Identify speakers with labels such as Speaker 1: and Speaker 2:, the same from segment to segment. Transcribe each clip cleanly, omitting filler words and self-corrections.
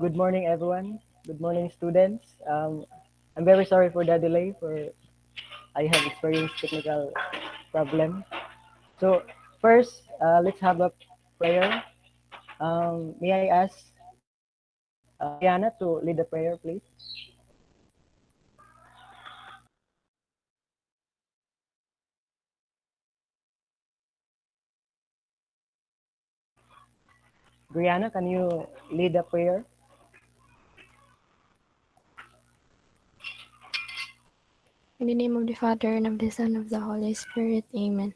Speaker 1: Good morning, everyone. Good morning, students. I'm very sorry for the delay. I have experienced technical problem. So first, let's have a prayer. May I ask Brianna to lead the prayer, please? Brianna, can you lead the prayer?
Speaker 2: In the name of the Father, and of the Son, and of the Holy Spirit. Amen.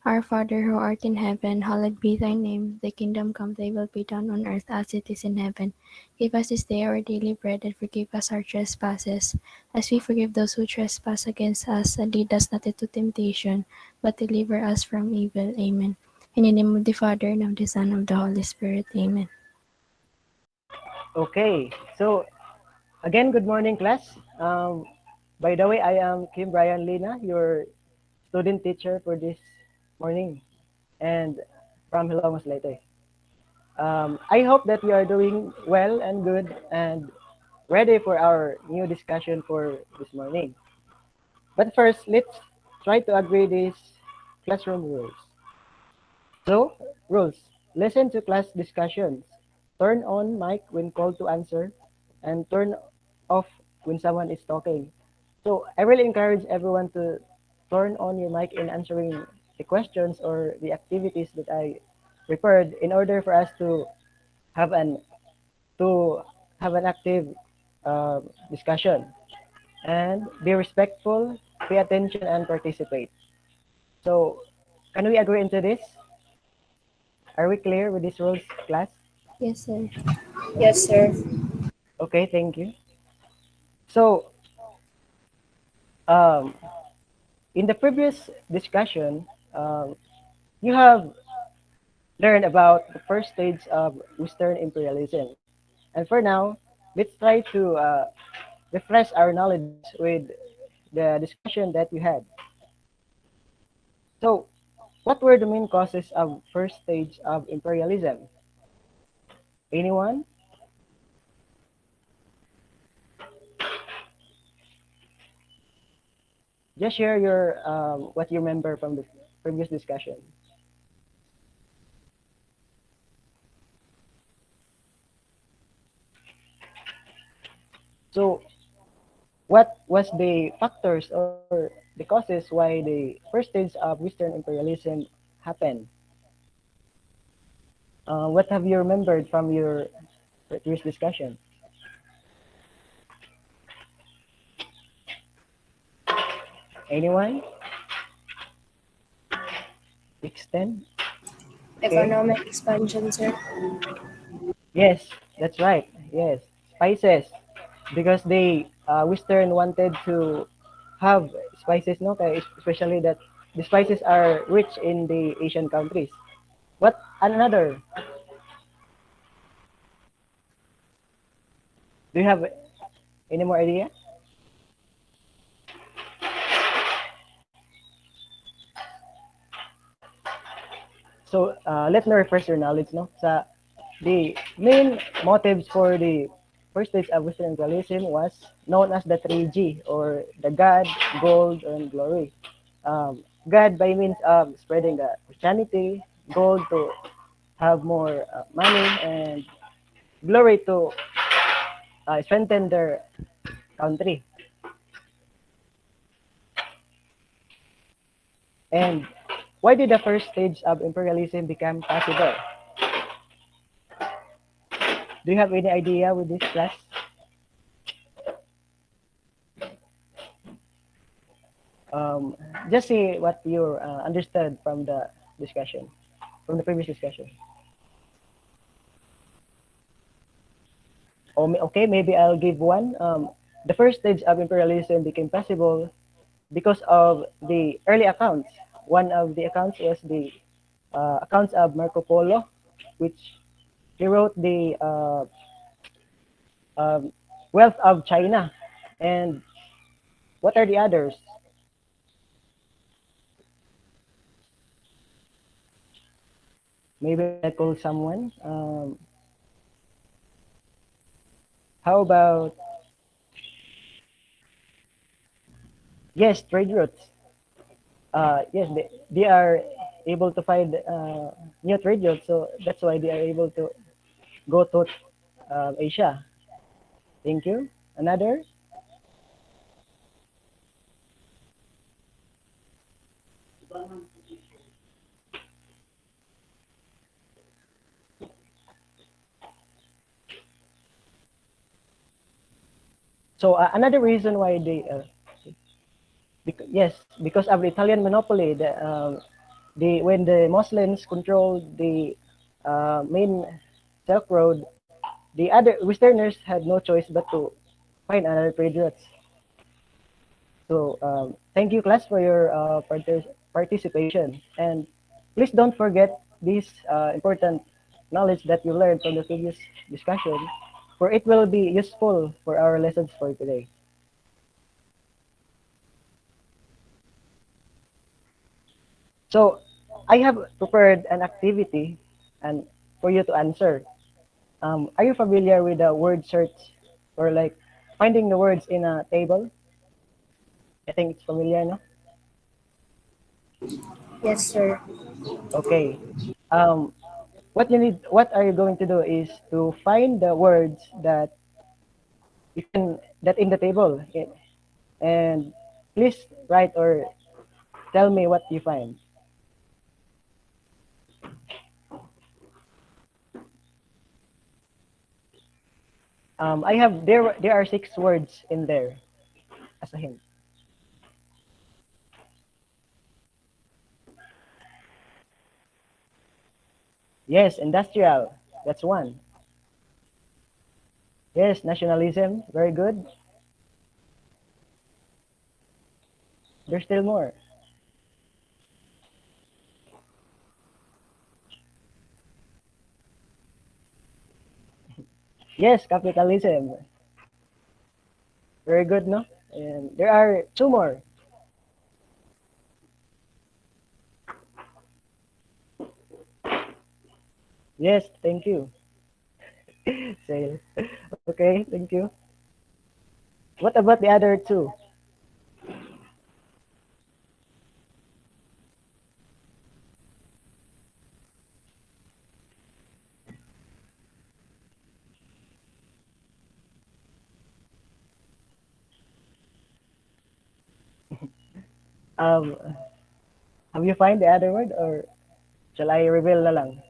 Speaker 2: Our Father, who art in heaven, hallowed be thy name. Thy kingdom come, thy will be done on earth as it is in heaven. Give us this day our daily bread, and forgive us our trespasses, as we forgive those who trespass against us. And lead us not into temptation, but deliver us from evil. Amen. In the name of the Father, and of the Son, and of the Holy Spirit. Amen.
Speaker 1: Okay. So again, good morning, class. By the way, I am Kim Brian Lina, your student teacher for this morning, and from Hilongos Leyte. I hope that you are doing well and good and ready for our new discussion for this morning. But first, let's try to agree these classroom rules. So, rules. Listen to class discussions. Turn on mic when called to answer and turn off when someone is talking. So, I really encourage everyone to turn on your mic in answering the questions or the activities that I prepared in order for us have an to have an active uh, discussion and be respectful, pay attention, and participate. So, can we agree into this? Are we clear with these rules, class?
Speaker 2: Yes, sir.
Speaker 3: Yes, sir.
Speaker 1: Okay, thank you. So, um, in the previous discussion, you have learned about the first stage of Western imperialism. And for now, let's try to refresh our knowledge with the discussion that you had. So, what were the main causes of first stage of imperialism? Anyone? Just share your what you remember from the previous discussion. So, what was the factors or the causes why the first stage of Western imperialism happened? What have you remembered from your previous discussion? Anyone? Extend? Okay.
Speaker 3: Economic expansion, sir.
Speaker 1: Yes, that's right. Yes, spices, because they Western wanted to have spices, no? Especially that the spices are rich in the Asian countries. What another? Do you have any more idea? So let me refresh your knowledge, no? The main motives for the first stage of Western imperialism was known as the 3G, or the God, gold, and glory. God by means of spreading the Christianity, gold to have more money, and glory to strengthen their country. And why did the first stage of imperialism become possible? Do you have any idea with this class? Um, just see what you understood from the discussion, from the previous discussion. Okay, maybe I'll give one. The first stage of imperialism became possible because of the early accounts. One of the accounts was the accounts of Marco Polo, which he wrote the um, wealth of China. And what are the others? Maybe I call someone. How about, yes, trade routes? Yes, they are able to find new trade routes, so that's why they are able to go to Asia. Thank you. Another? So another reason why they, yes, because of the Italian monopoly, when the Muslims controlled the main Silk Road, the other Westerners had no choice but to find another trade routes. So thank you, class, for your participation. And please don't forget this important knowledge that you learned from the previous discussion, for it will be useful for our lessons for today. So I have prepared an activity and for you to answer. Are you familiar with the word search or like finding the words in a table? I think it's familiar, no?
Speaker 3: Yes, sir.
Speaker 1: Okay. Um, what are you going to do is to find the words that you can that in the table, and please write or tell me what you find. I have there are 6 words in there as a hint. Yes, industrial. That's one. Yes, nationalism. Very good. There's still more. Yes, capitalism. Very good, no? And there are 2 more. Yes, thank you. Sale. Okay, thank you. What about the other 2? Um, have you find the other word or shall I reveal na lang?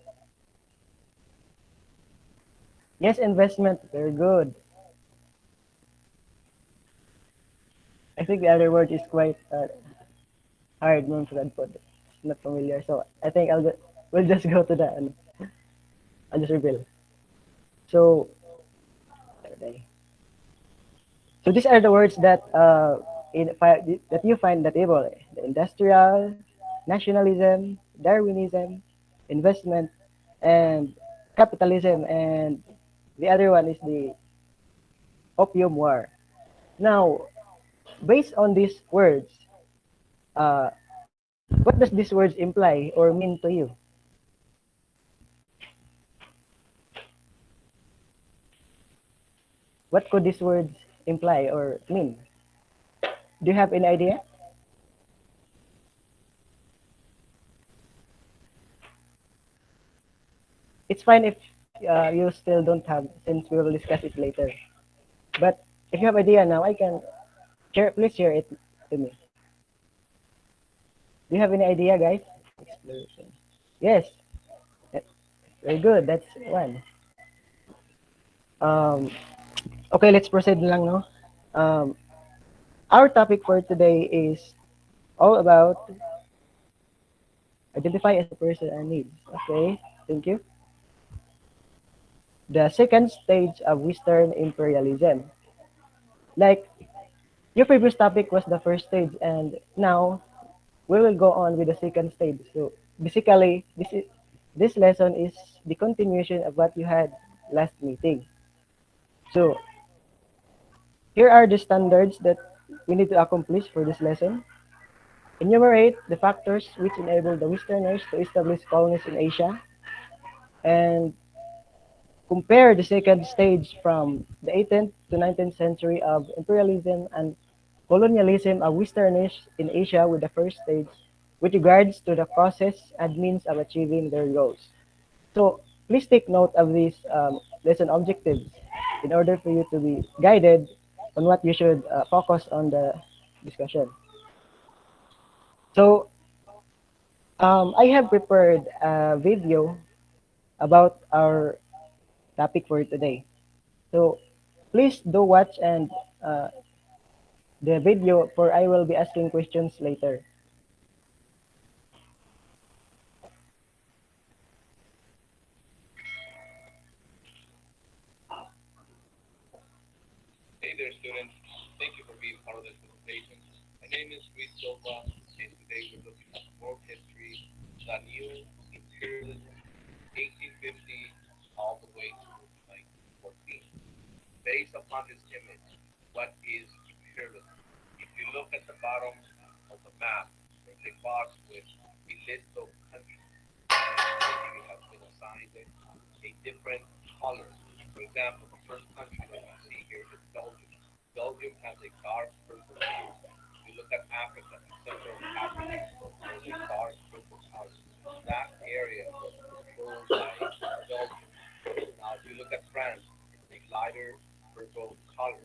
Speaker 1: Yes, investment. Very good. I think the other word is quite hard known for that, but it's not familiar. So I think we'll just go to that and I'll just reveal. So okay. So these are the words that that you find in the table: the industrial, nationalism, Darwinism, investment, and capitalism, and the other one is the opium war. Now, based on these words, uh, what does these words imply or mean to you? What could these words imply or mean? Do you have any idea? It's fine if you still don't have, since we will discuss it later. But if you have idea now, I can share. Please share it to me. Do you have any idea, guys? Exploration. Yes. Very good. That's one. Um, okay, let's proceed lang, no? Um, our topic for today is all about identify as a person and needs. Okay, thank you. The second stage of Western imperialism. Like your previous topic was the first stage, and now we will go on with the second stage. So basically, this lesson is the continuation of what you had last meeting. So here are the standards that we need to accomplish for this lesson. Enumerate the factors which enable the Westerners to establish colonies in Asia, and compare the second stage from the 18th to 19th century of imperialism and colonialism of Westerners in Asia with the first stage with regards to the process and means of achieving their goals. So please take note of these lesson objectives in order for you to be guided on what you should focus on the discussion. So I have prepared a video about our topic for today. So please do watch and uh, the video for I will be asking questions later.
Speaker 4: Hey there, students. Thank you for being part of this presentation. My name is Luis Silva, and today we're looking at world history, the new imperialism, 1850 all the way to 1914. Based upon this image, what is imperialism? If you look at the bottom of the map, there's a box with a list of countries, and each country has been assigned a different color. For example, the first country that you see here is Belgium. Belgium has a dark purple color. If you look at Africa, Central Africa, there's a dark purple color. That area was controlled by Belgium. Now, if you look at France, it's a lighter purple color.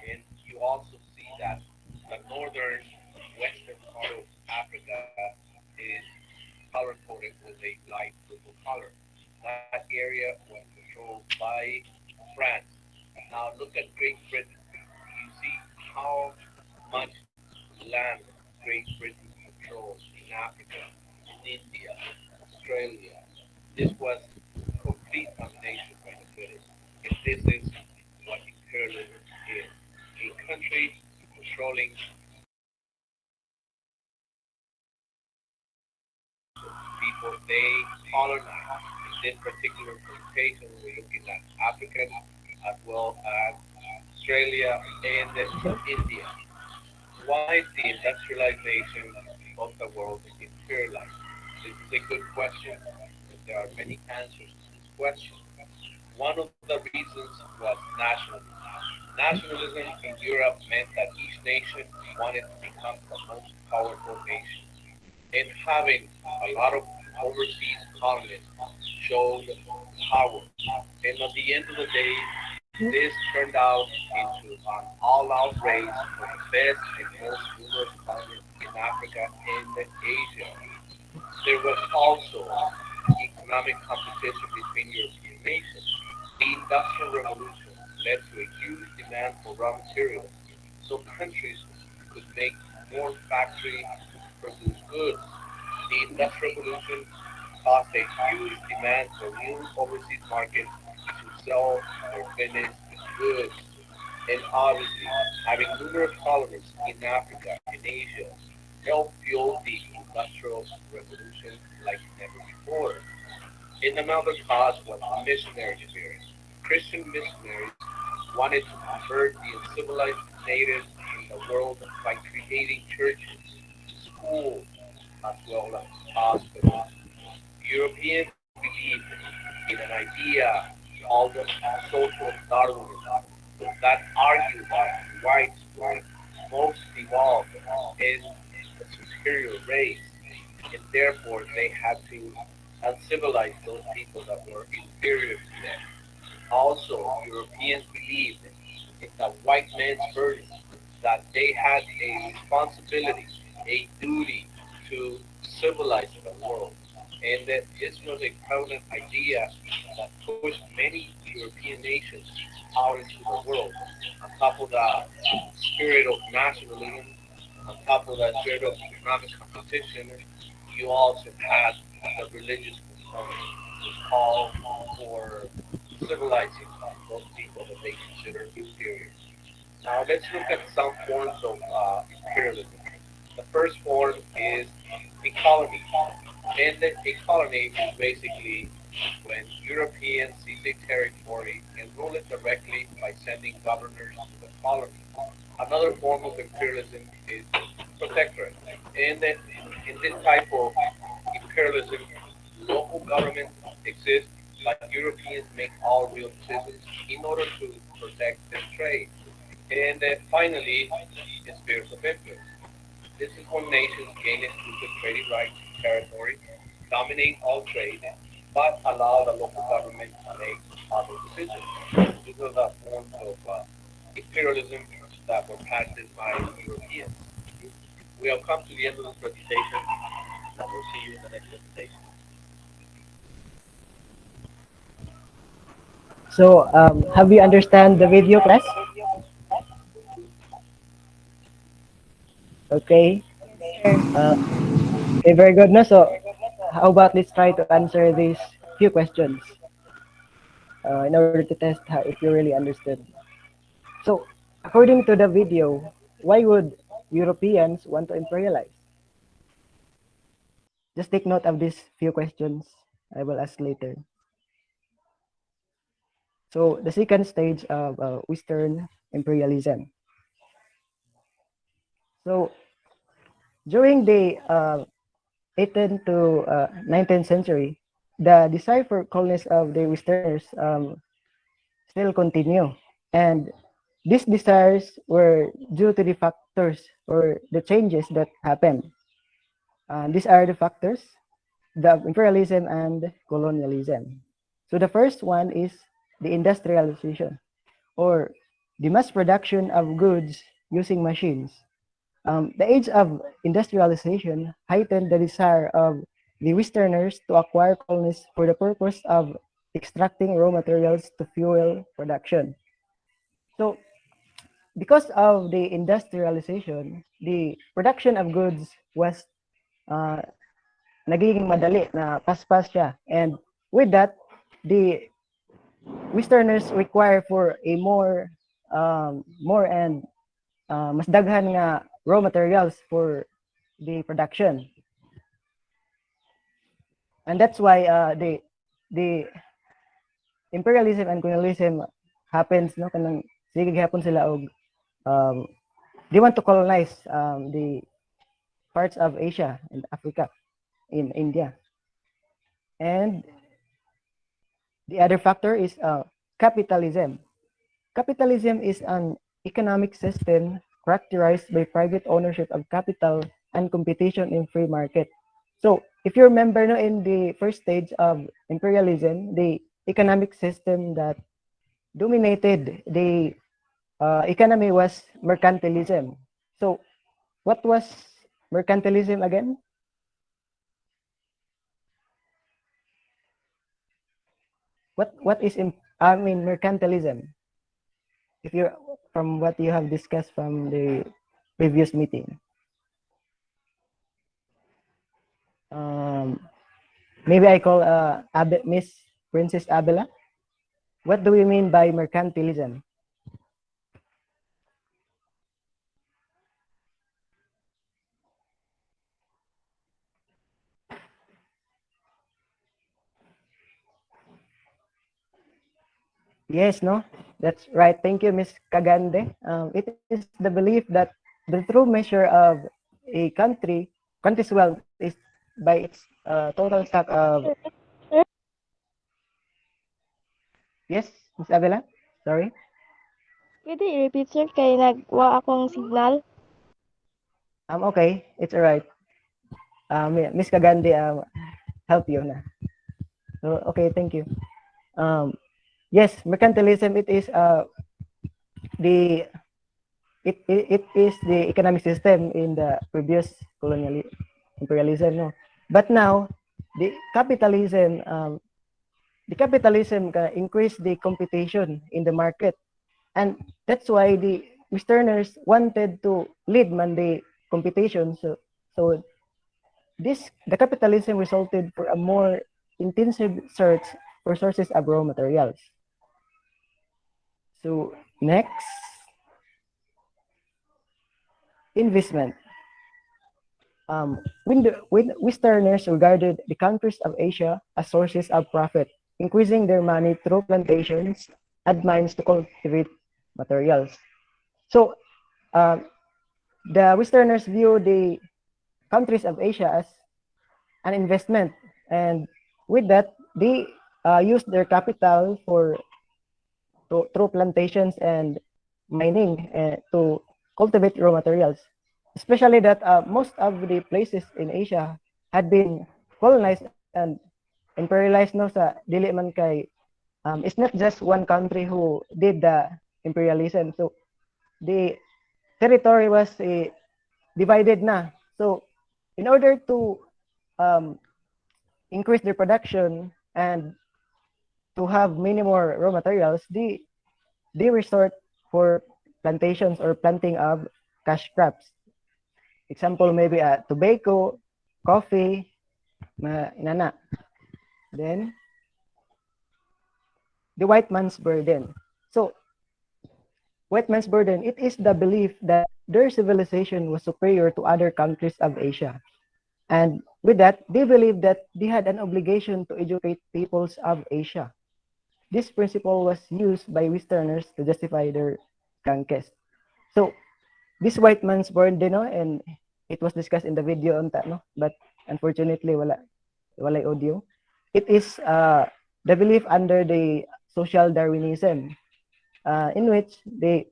Speaker 4: And you also see that the northern western part of Africa is color coded with a light purple color. That area was controlled by France. Now look at Great Britain. You see how much land Great Britain controlled in Africa, in India, Australia. This was complete domination by the British. And this is what imperialism is. A country controlling people they colonize. In this particular presentation, we're looking at Africa as well as Australia and India. Why is the industrialized nation of the world imperialized? This is a good question, and there are many answers to this question. One of the reasons was nationalism. Nationalism in Europe meant that each nation wanted to become the most powerful nation. And having a lot of overseas colonists showed power. And at the end of the day, this turned out into an all-out race for the best and most numerous colonists in Africa and Asia. There was also economic competition between European nations. The Industrial Revolution led to a huge demand for raw materials, so countries could make more factory produced goods. The Industrial Revolution caused a huge demand for new overseas markets to sell their finished goods. And obviously, having numerous colonies in Africa and Asia helped fuel the Industrial Revolution like never before. And another cause was the missionary spirit. Christian missionaries wanted to convert the uncivilized natives in the world by creating churches, schools, as well as hospitals. Europeans believed in an idea called social Darwinism that argued that whites were most evolved in the superior race, and therefore they had to uncivilize those people that were inferior to them. Also, Europeans believed in the white man's burden, that they had a responsibility, a duty to civilize the world. And that this was a prevalent idea that pushed many European nations out into the world. On top of the spirit of nationalism, on top of that spirit of economic competition, you also had the religious component, which called for civilizing those people that they consider inferior. Now let's look at some forms of imperialism. The first form is a colony. And a colony is basically when Europeans seize a territory and rule it directly by sending governors to the colony. Another form of imperialism is protectorate. And in this type of imperialism, local government exists but Europeans make all real decisions in order to protect their trade. And finally, spheres of influence. This is when nations gain exclusive trading rights, territory, dominate all trade, but allow the local government to make other decisions. These are the forms of imperialism that were passed by Europeans. We have come to the end of this presentation, and we'll see you in the next presentation.
Speaker 1: So, have you understand the video class? Okay.
Speaker 3: Yes, sir.
Speaker 1: Uh, okay, very good. No, so how about let's try to answer these few questions in order to test how, if you really understood. So, according to the video, why would Europeans want to imperialize? Just take note of these few questions. I will ask later. So, the second stage of Western imperialism. So, during the 18th to 19th century, the desire for colonies of the Westerners still continue. And these desires were due to the factors or the changes that happened. These are the factors, the imperialism and colonialism. So the first one is the industrialization or the mass production of goods using machines. The age of industrialization heightened the desire of the Westerners to acquire colonies for the purpose of extracting raw materials to fuel production. So, because of the industrialization, the production of goods was uh, nagiging madali na paspas siya. And with that, the Westerners require for a more and mas daghan nga raw materials for the production. And that's why the imperialism and colonialism happens no kanang sige gihapon sila og um, they want to colonize the parts of Asia and Africa in India. And the other factor is capitalism. Capitalism is an economic system characterized by private ownership of capital and competition in free market. So, if you remember no, in the first stage of imperialism, the economic system that dominated the economy was mercantilism. So, what was mercantilism again? What is I mean mercantilism? If you from what you have discussed from the previous meeting, um, maybe I call Miss Princess Abela. What do we mean by mercantilism? Yes, no, that's right. Thank you, Miss Kagande. It is the belief that the true measure of a country's wealth is by its total stock of. Yes, Miss Abela. Sorry.
Speaker 5: Pwede i-repeat, sir, kay nagwa akong signal.
Speaker 1: Okay, it's alright. Miss Kagande help you na. So okay, thank you. Um, yes, mercantilism. It is the it is the economic system in the previous colonial imperialism, no. But now the capitalism increase the competition in the market, and that's why the Westerners wanted to lead man the competition. So the capitalism resulted for a more intensive search for sources of raw materials. So next, investment. When Westerners regarded the countries of Asia as sources of profit, increasing their money through plantations and mines to cultivate materials. So um, the Westerners view the countries of Asia as an investment, and with that, they used their capital for through plantations and mining to cultivate raw materials. Especially that most of the places in Asia had been colonized and imperialized no sa dili man kay it's not just one country who did the imperialism. So the territory was divided na. So in order to um, increase their production and to have many more raw materials, they resort for plantations or planting of cash crops. Example, maybe tobacco, coffee, inana. Then, the white man's burden. So, white man's burden, it is the belief that their civilization was superior to other countries of Asia. And with that, they believed that they had an obligation to educate peoples of Asia. This principle was used by Westerners to justify their conquest. So, this white man's burden, no, and it was discussed in the video on that, no, but unfortunately, wala audio. It is the belief under the social Darwinism, in which the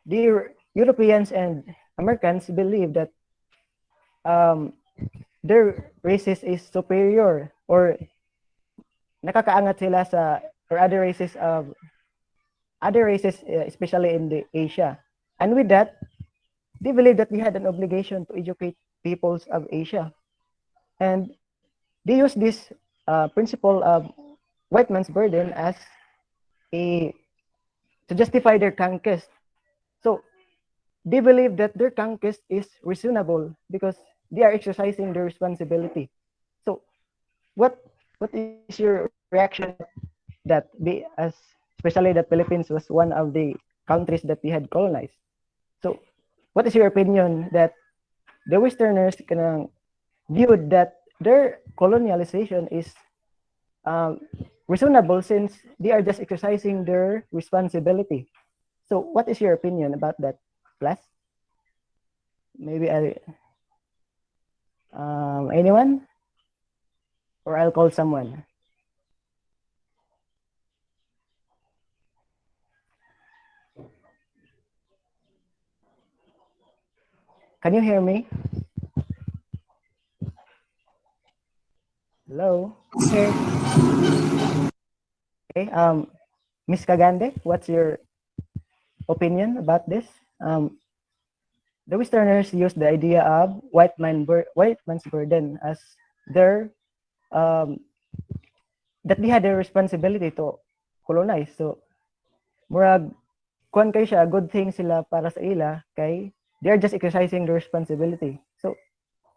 Speaker 1: Europeans and Americans believe that um, their races is superior or nakakaangat sila sa or other races especially in the Asia. And with that, they believe that we had an obligation to educate peoples of Asia. And they use this principle of white man's burden as a to justify their conquest. So they believe that their conquest is reasonable because they are exercising their responsibility. So what is your reaction that be as especially that Philippines was one of the countries that we had colonized? So what is your opinion that the Westerners can viewed that their colonialization is um, reasonable since they are just exercising their responsibility? So what is your opinion about that, class? Maybe anyone, or I'll call someone. Can you hear me? Hello.
Speaker 3: Sir.
Speaker 1: Okay. Miss Kagande, what's your opinion about this? The Westerners use the idea of white man's burden as their um, that they had a responsibility to colonize. So, murag kuan kay siya good thing sila para sa ila kay they are just exercising their responsibility. So,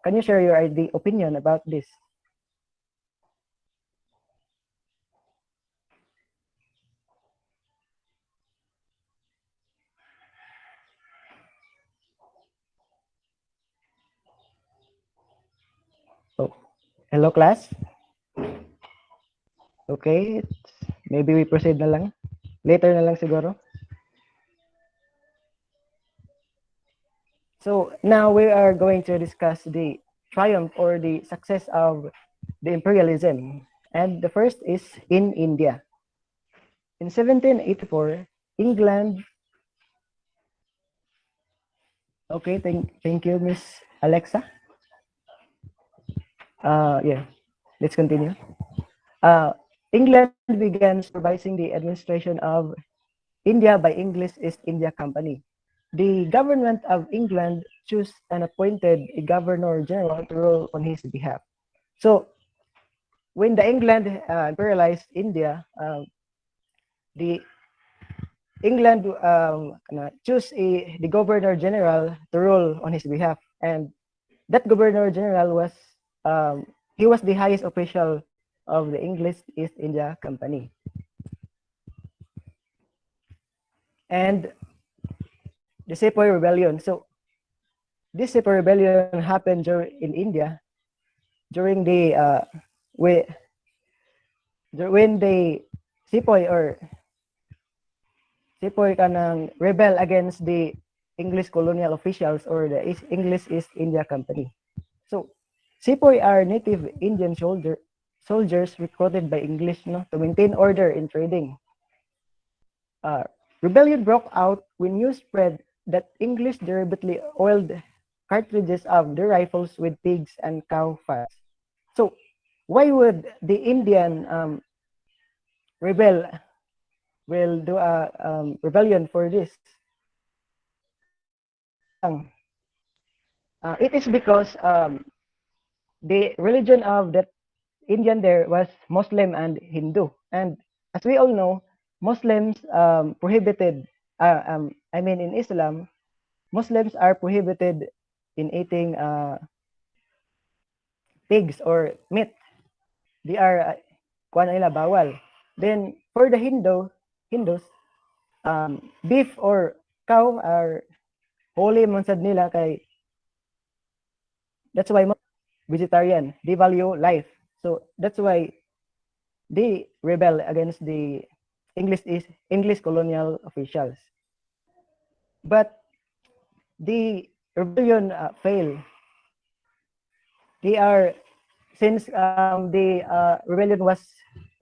Speaker 1: can you share your opinion about this? Oh, hello class. Okay, maybe we proceed na lang. Later na lang siguro. So now we are going to discuss the triumph or the success of the imperialism. And the first is in India. In 1784, England. Okay, thank you, Miss Alexa. Yeah, let's continue. England began supervising the administration of India by English East India Company. The government of England chose and appointed a governor general to rule on his behalf. So when the England imperialized India, the England chose the governor general to rule on his behalf, and that governor general was he was the highest official of the English East India Company. And the Sepoy Rebellion. So this Sepoy Rebellion happened in India during the when the Sepoy kanang rebel against the English colonial officials or the English East India Company. So Sepoy are native Indian soldiers recruited by English, no, to maintain order in trading. Uh, Rebellion broke out when news spread that English deliberately oiled cartridges of their rifles with pigs and cow fats. So, why would the Indian rebel will do a rebellion for this? It is because the religion of that Indian there was Muslim and Hindu. And as we all know, Muslims prohibited, I mean, in Islam, Muslims are prohibited in eating pigs or meat. They are, kuha nila, bawal. Then, for the Hindus, beef or cow are holy man sad nila kay that's why vegetarian. They value life. So that's why they rebel against the English colonial officials. But the rebellion failed. They are since the rebellion was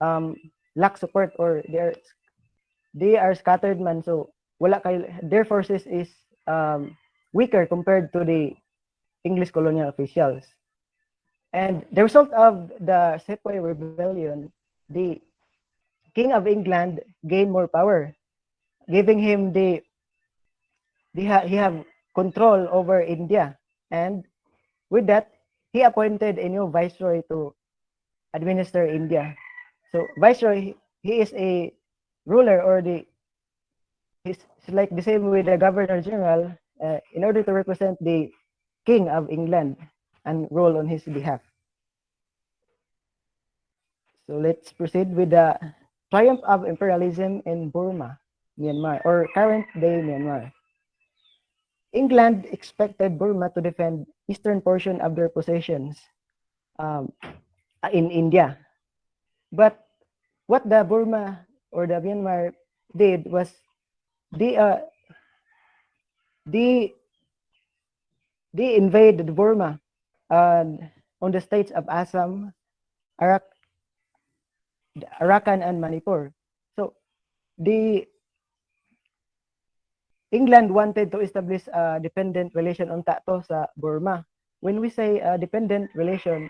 Speaker 1: um, lack support or they are scattered man, so wala kay their forces is weaker compared to the English colonial officials. And the result of the Sepoy rebellion, the King of England gained more power, giving him he have control over India. And with that, he appointed a new viceroy to administer India. So viceroy, he is a ruler or he's like the same with the governor general in order to represent the king of England and rule on his behalf. So let's proceed with the triumph of imperialism in Burma, Myanmar, or current day Myanmar. England expected Burma to defend eastern portion of their possessions um, in India. But what the Burma or the Myanmar did was they uh, they they invaded Burma on the states of Assam, Arak, Arakan, and Manipur. So the England wanted to establish a dependent relation on Tato sa Burma. When we say dependent relation,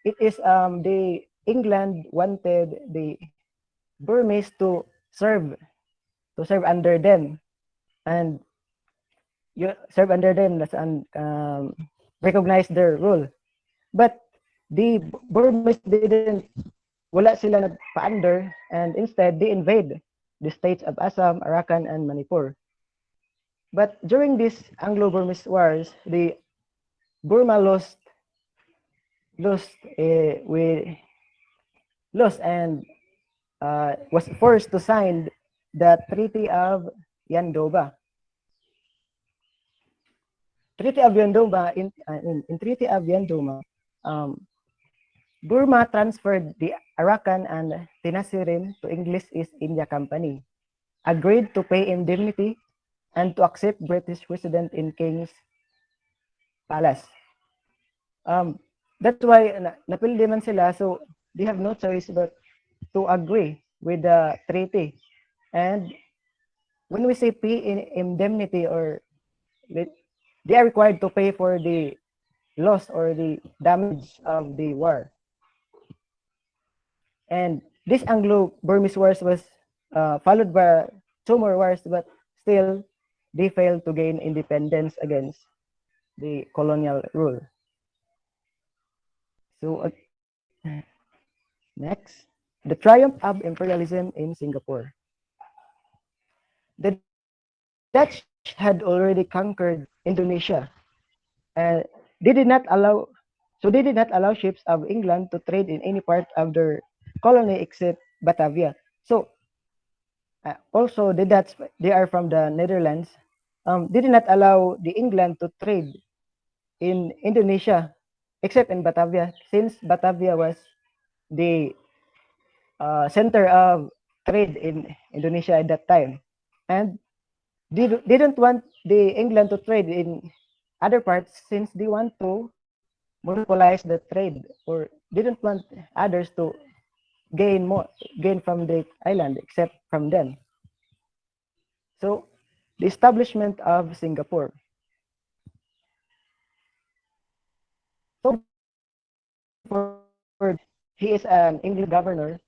Speaker 1: it is the England wanted the Burmese to serve under them and you serve under them and recognize their rule. But the Burmese didn't wala sila nagpa-under and instead they invade the states of Assam, Arakan, and Manipur. But during these Anglo-Burmese wars, the Burma lost we lost and was forced to sign the Treaty of Yandoba. Treaty of Yandoba in Treaty of Yandoba, um, Burma transferred the Arakan and Tenasserim to English East India Company, agreed to pay indemnity, and to accept British resident in King's Palace. That's why napildi man sila, so they have no choice but to agree with the treaty. And when we say pay indemnity or they are required to pay for the loss or the damage of the war. And this Anglo-Burmese wars was followed by two more wars, but still they failed to gain independence against the colonial rule. So next, the triumph of imperialism in Singapore. The Dutch had already conquered Indonesia, and they did not allow they did not allow ships of England to trade in any part of their colony except Batavia. So also the Dutch, they are from the Netherlands. They did not allow the England to trade in Indonesia except in Batavia, since Batavia was the center of trade in Indonesia at that time. And they don't want the England to trade in other parts since they want to monopolize the trade or didn't want others to gain from the island except from them. So the establishment of Singapore. So before he is an English governor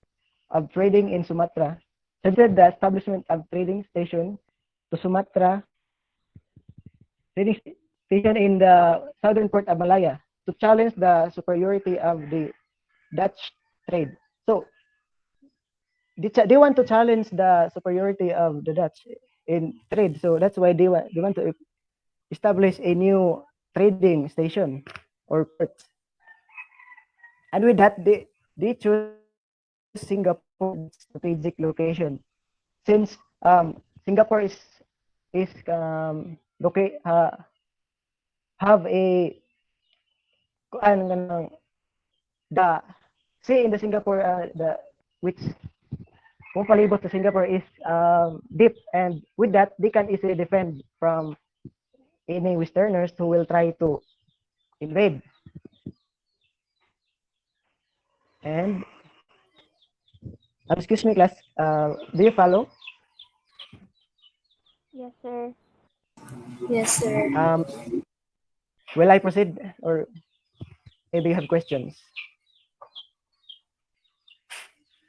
Speaker 1: of trading in Sumatra, suggested the establishment of trading station to Sumatra, trading station in the southern port of Malaya to challenge the superiority of the Dutch trade. So they want to challenge the superiority of the Dutch in trade. So that's why they want to establish a new trading station or port. And with that, they choose Singapore as its strategic location, since Singapore is have a ano the sea in the Singapore the which kung palibot sa Singapore is deep, and with that they can easily defend from any Westerners who will try to invade. And excuse me, class. Do you follow?
Speaker 5: Yes, sir.
Speaker 3: Yes, sir.
Speaker 1: Will I proceed, or maybe you have questions?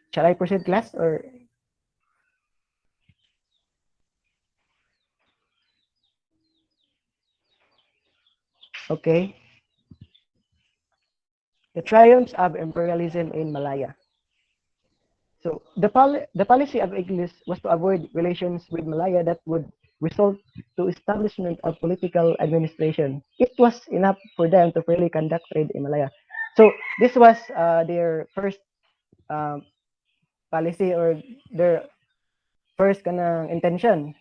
Speaker 1: Shall I proceed, class, or okay? The triumphs of imperialism in Malaya. So the policy of English was to avoid relations with Malaya that would result to establishment of political administration. It was enough for them to freely conduct trade in Malaya. So this was their first um, policy, or their first kanang intention.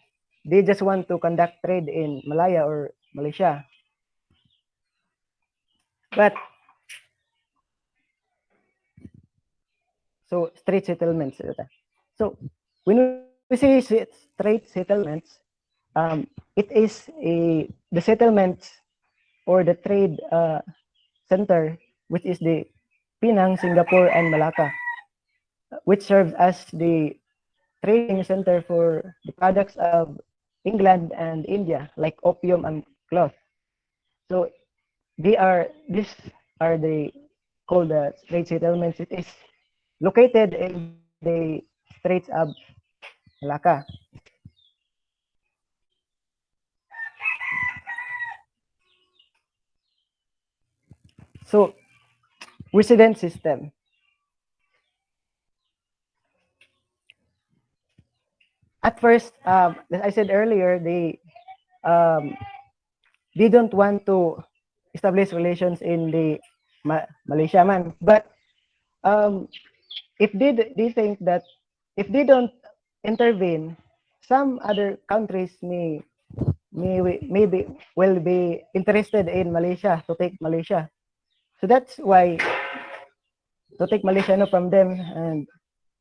Speaker 1: They just want to conduct trade in Malaya or Malaysia. But so straight settlements. So when we say straight settlements, it is the settlements or the trade center, which is the Penang, Singapore, and Malacca, which serves as the trading center for the products of England and India, like opium and cloth. So these are the called the trade settlements. It is located in the Straits of Malacca. So resident system. At first, as I said earlier, um, they don't want to establish relations in the Malaysia man. But if they think that if they don't intervene, some other countries maybe will be interested in Malaysia, to take Malaysia. So that's why to take Malaysia from them, and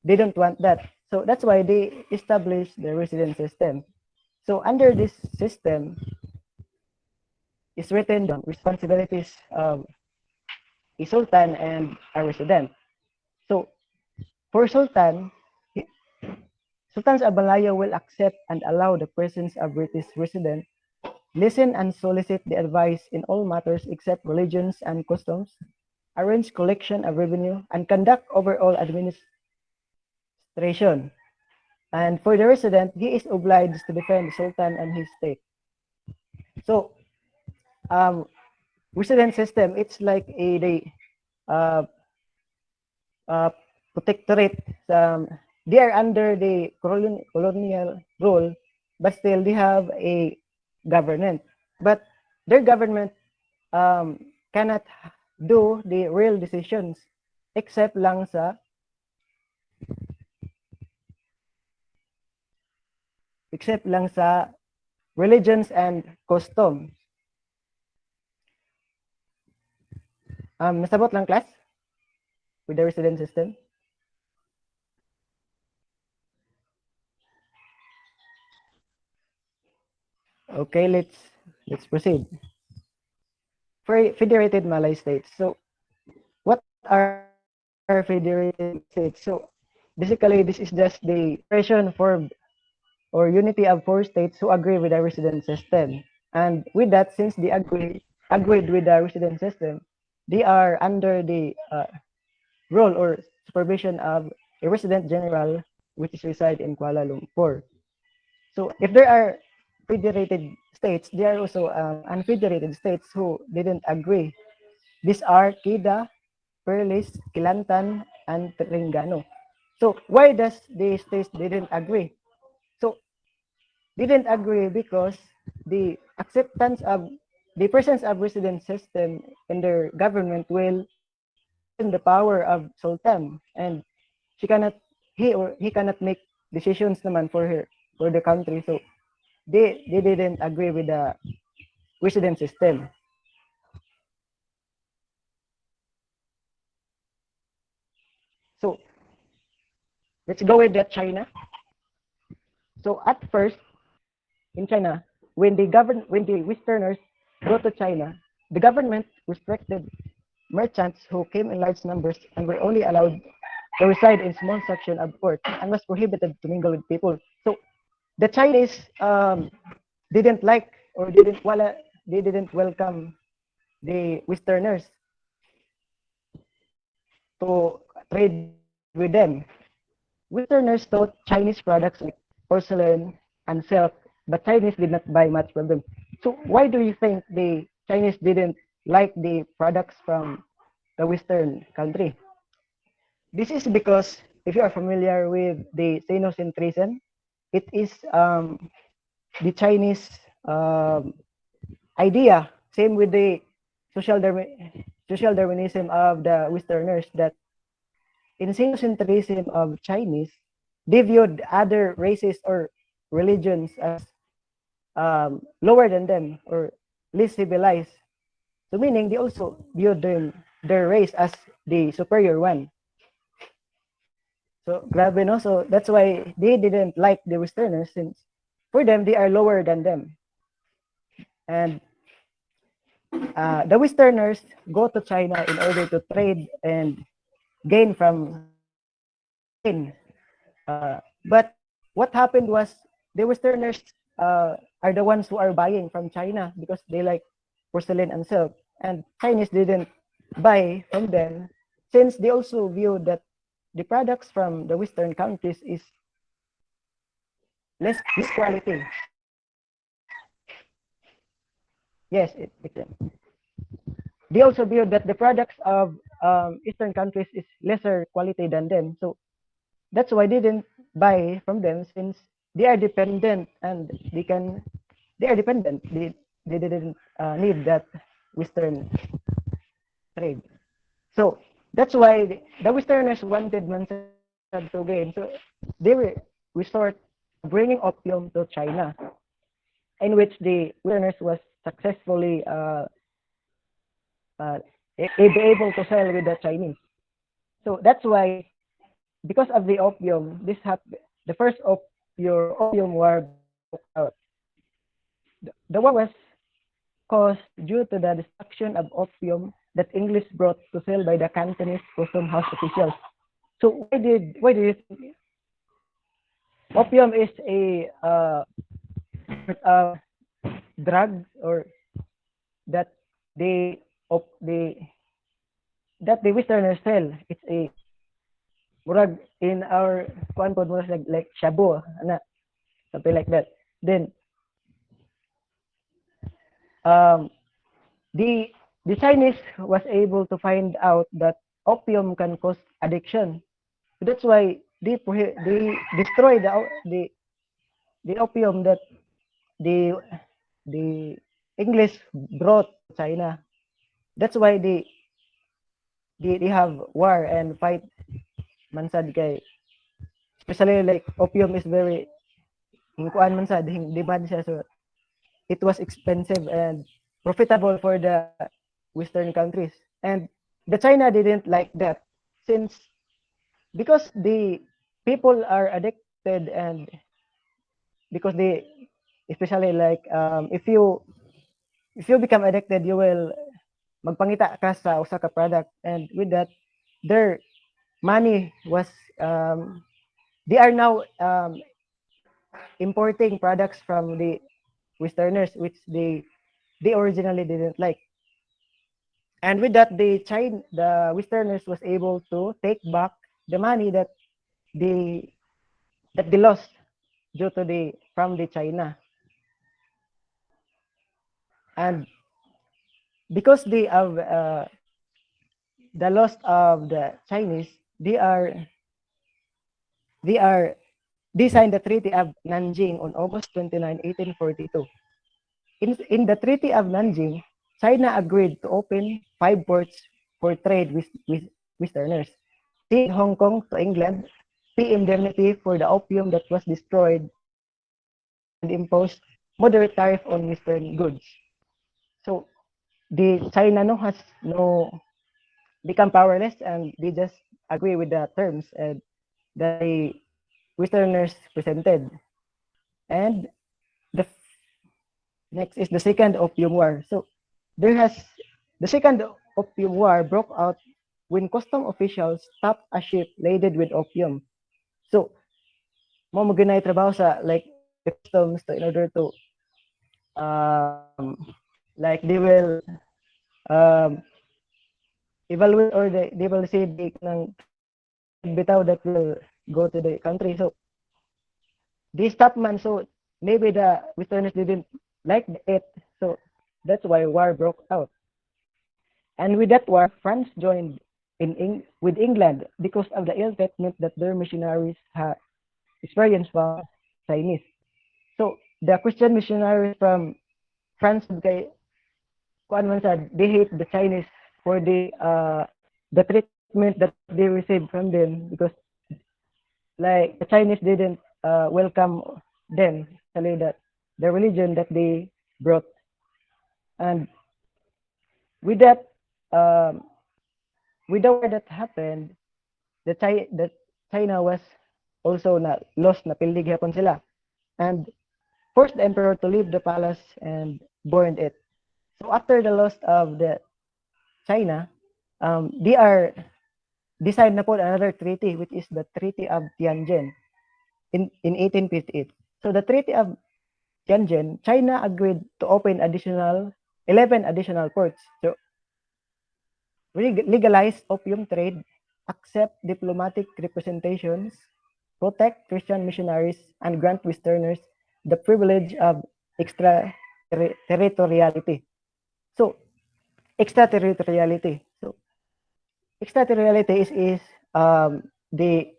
Speaker 1: they don't want that. So that's why they established the resident system. So under this system is written down responsibilities of a sultan and a resident. So for sultans of Malaya will accept and allow the presence of British resident, listen and solicit the advice in all matters except religions and customs, arrange collection of revenue, and conduct overall administration. And for the resident, he is obliged to defend the sultan and his state. So um, resident system, it's like uh, uh, protectorate. They are under the colonial rule, but still they have a government. But their government cannot do the real decisions except lang sa religions and customs. Nasabot lang, class, with the resident system. Okay, let's proceed. For federated Malay states. So what are they are federated states. So basically, this is just the federation formed or unity of four states who agree with the resident system. And with that, since they agreed with the resident system, they are under the role or supervision of a resident general, which is reside in Kuala Lumpur. So if there are federated states, there are also unfederated states who didn't agree. These are Kida, Perlis, Kelantan, and Terengganu. So why does the states didn't agree? So didn't agree because the acceptance of the presence of resident system in their government will lessen the power of Sultan, and she cannot he cannot make decisions naman for her for the country. So they didn't agree with the resident system. So let's go with that China. So at first in China, when the Westerners go to China, the government restricted merchants who came in large numbers and were only allowed to reside in small section of port and was prohibited to mingle with people. So the Chinese didn't like or they didn't welcome the Westerners to trade with them. Westerners thought Chinese products like porcelain and silk, but Chinese did not buy much from them. So why do you think the Chinese didn't like the products from the Western country? This is because if you are familiar with the Sinocentrism, it is the Chinese idea. Same with the social social Darwinism of the Westerners that in Sinocentrism of Chinese, they viewed other races or religions as lower than them or less civilized. So meaning they also viewed their race as the superior one. So grabe no. So that's why they didn't like the Westerners since for them they are lower than them. And the Westerners go to China in order to trade and gain from gain. But what happened was the Westerners are the ones who are buying from China because they like porcelain and silk, and Chinese didn't buy from them since they also view that the products from the Western countries is less quality. Yes, they also view that the products of Eastern countries is lesser quality than them. So that's why they didn't buy from them since they are dependent and they are dependent. They didn't need that Western trade. So that's why the Westerners wanted Mansad to gain. So they were resort bringing opium to China, in which the Westerners was successfully uh, be able to sell with the Chinese. So that's why, because of the opium, the first opium war broke out. The war was caused due to the destruction of opium that English brought to sell by the Cantonese custom house officials. So why do you think opium is a drug or that they op, they that the Westerners sell? It's a murag in our kuan pod murag like shabu ana something like that. Then um the the Chinese was able to find out that opium can cause addiction. So that's why they destroy the opium that the the English brought to China. That's why they have war and fight mansad kay especially like opium is very hingkuan mansad demand siya so it was expensive and profitable for the Western countries. And the China didn't like that since because the people are addicted and because they especially like if you become addicted you will magpangita ka sa usa ka product and with that their money was they are now importing products from the Westerners, which they originally didn't like. And with that, the Westerners was able to take back the money they that they lost due to the from the China. And because they have the loss of the Chinese, they are they signed the Treaty of Nanjing on August 29, 1842. In the Treaty of Nanjing, China agreed to open 5 ports for trade with Westerners, cede Hong Kong to England, pay indemnity for the opium that was destroyed, and impose moderate tariff on Western goods. So the China no has no become powerless, and they just agree with the terms that the Westerners presented. And the next is the Second Opium War. So there has the Second Opium War broke out when custom officials stopped a ship laden with opium. So mo magunay trabaho sa like the customs to in order to like they will um, evaluate, or they will see the trade bitaw that will go to the country. So they stopped man. So maybe the Westerners didn't like it. So that's why war broke out. And with that war, France joined with England because of the ill treatment that their missionaries had experienced from Chinese. So the Christian missionaries from France, kay kuan man sad, they hate the Chinese for the treatment that they received from them, because like the Chinese didn't welcome them, especially that the religion that they brought. And with that, um, with the war that happened, the China was also na lost, na pildig hapon sila, and forced the emperor to leave the palace and burned it. So after the loss of the China, they are decided na po another treaty, which is the Treaty of Tianjin in 1858. So the Treaty of Tianjin, China agreed to open 11 additional ports. So legalize opium trade, accept diplomatic representations, protect Christian missionaries, and grant Westerners the privilege of extraterritoriality. So, extraterritoriality. So, extraterritoriality is the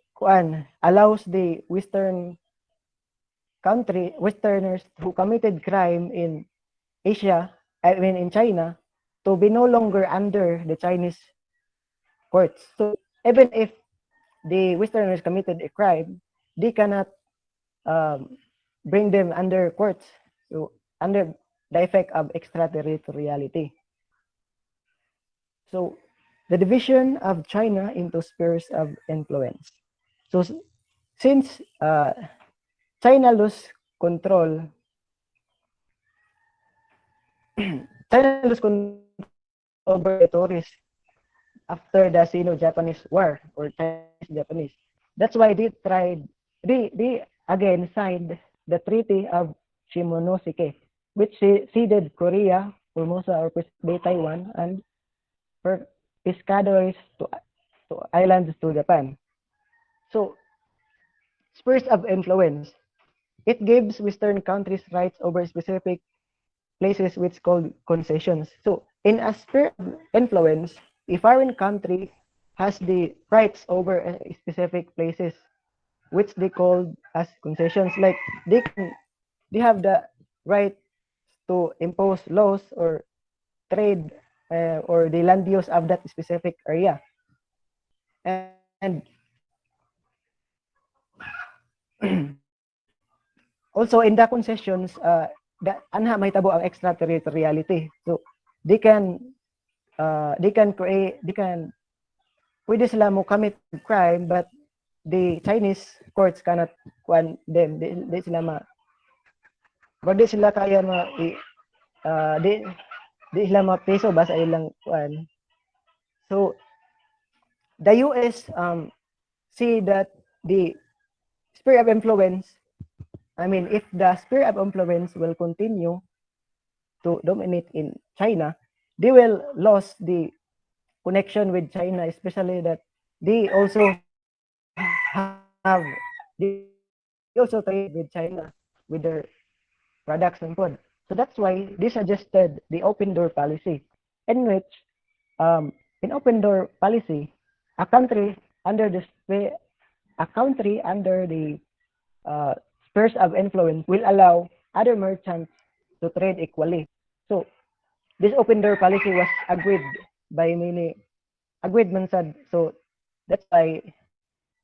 Speaker 1: allows the Westerners who committed crime in Asia, I mean in China, to be no longer under the Chinese courts. So even if the Westerners committed a crime, they cannot um, bring them under courts. So under the effect of extraterritoriality. So the division of China into spheres of influence. So since China lost control, China lost control over the territories after the Sino-Japanese War, or Chinese-Japanese. That's why they again signed the Treaty of Shimonoseki, which ceded Korea, Formosa, or present-day Taiwan, and pescadores to islands to Japan. So, spheres of influence. It gives Western countries rights over specific places, which called concessions. So, in a sphere of influence, a foreign country has the rights over specific places, which they call as concessions. Like they have the right to impose laws or trade or the land use of that specific area. And also in the concessions, anha mahitabo ang extraterritoriality. So they can pwede sila mo commit crime, but the Chinese courts cannot them. Di sila di sila kaya di sila mapiso ba sa ilang kuan. So the US see that the sphere of influence, I mean, if the sphere of influence will continue to dominate in China, they will lose the connection with China, especially that they also they also trade with China with their products and food. So that's why they suggested the open door policy, in which in open door policy, a country under the a country under the spheres of influence will allow other merchants to trade equally. So this open door policy was by many agreed man said. So that's why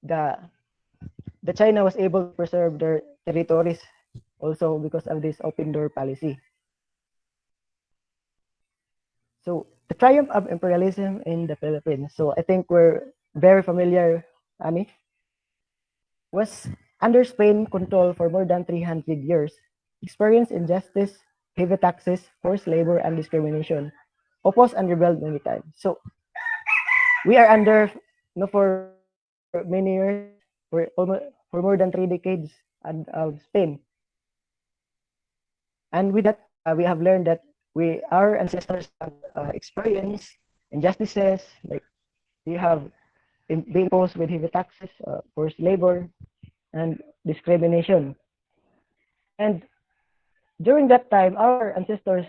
Speaker 1: the the China was able to preserve their territories also because of this open door policy. So the triumph of imperialism in the Philippines. So I think we're very familiar, Ami, was under Spain control for more than 300 years, experienced injustice, heavy taxes, forced labor, and discrimination, opposed and rebelled many times. So we are under, for many years, for more than 3 decades of Spain. And with that, we have learned that our ancestors have experienced injustices, like they have been imposed with heavy taxes, forced labor, and discrimination. And during that time, our ancestors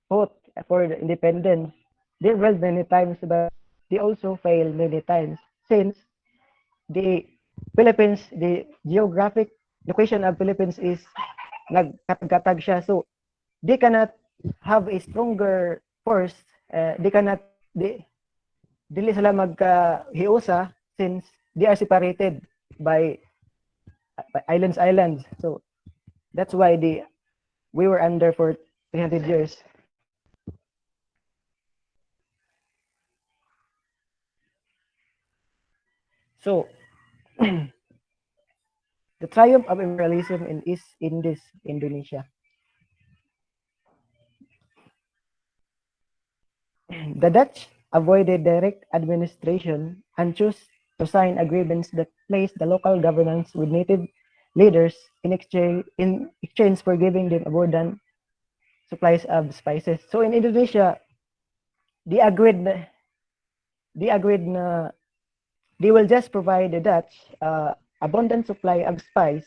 Speaker 1: fought for the independence. They rebelled many times, but they also failed many times since the Philippines, the geographic location of Philippines is nagkatag-katag siya. So they cannot have a stronger force. They cannot, dili sila magka-hiusa since they are separated by islands. So that's why we were under for 300 years. So the triumph of imperialism in East Indies, Indonesia. The Dutch avoided direct administration and chose to sign agreements that placed the local governance with native leaders in exchange for giving them abundant supplies of spices. So in Indonesia, they agreed na, they agreed na they will just provide the Dutch abundant supply of spice,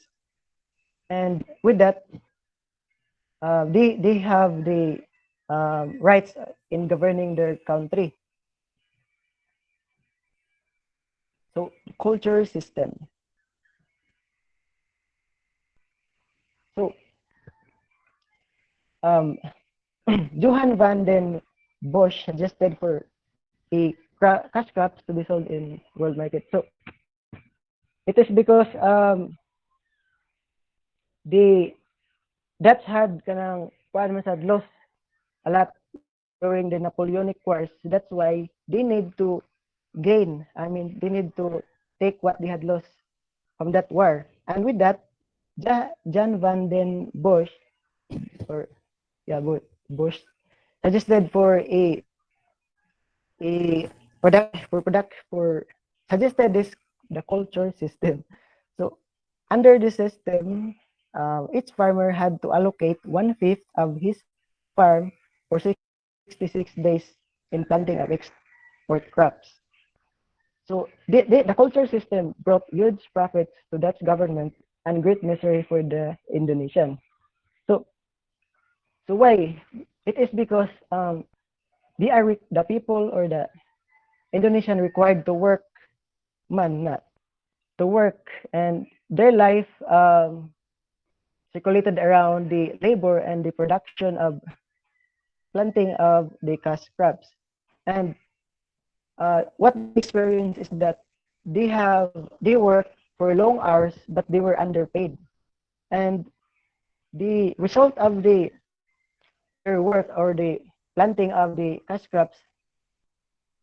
Speaker 1: and with that, they have the rights in governing their country. So culture system. So um, Johann van den Bosch suggested for a cash crops to be sold in world market. So it is because the Dutch had kanang had lost a lot during the Napoleonic Wars. That's why they need to gain. I mean, they need to take what they had lost from that war. And with that, John van den Bosch, or yeah, Bosch, suggested for a product for suggested this the culture system. So under the system, each farmer had to allocate 1/5 of his farm for 66 days in planting of export crops. So the culture system brought huge profits to Dutch government and great misery for the Indonesian. So why? It is because the people or the Indonesian required to work, not to work, and their life circulated around the labor and the production of planting of the cash crops. And what they experience is that they work for long hours, but they were underpaid. And the result of their work or the planting of the cash crops,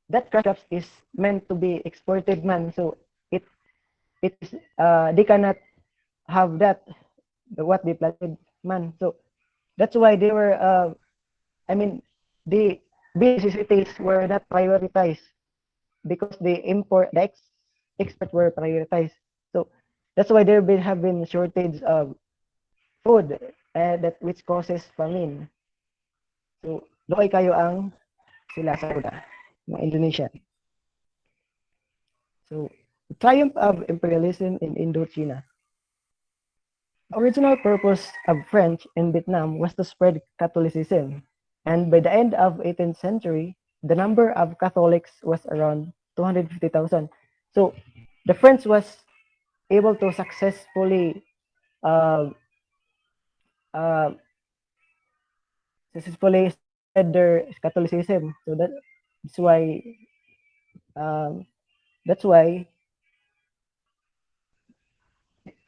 Speaker 1: that cash crops is meant to be exported, man. So it is they cannot have that what they planted, man. So that's why they were I mean the basic necessities were not prioritized because they import export were prioritized. So that's why have been shortage of food that which causes famine. So doy kayo ang sila sa una, mga Indonesian. So the triumph of imperialism in Indochina. The original purpose of French in Vietnam was to spread Catholicism, and by the end of 18th century, the number of Catholics was around 250,000. So the French was able to uh, uh, successfully spread their Catholicism. So that's why um, that's why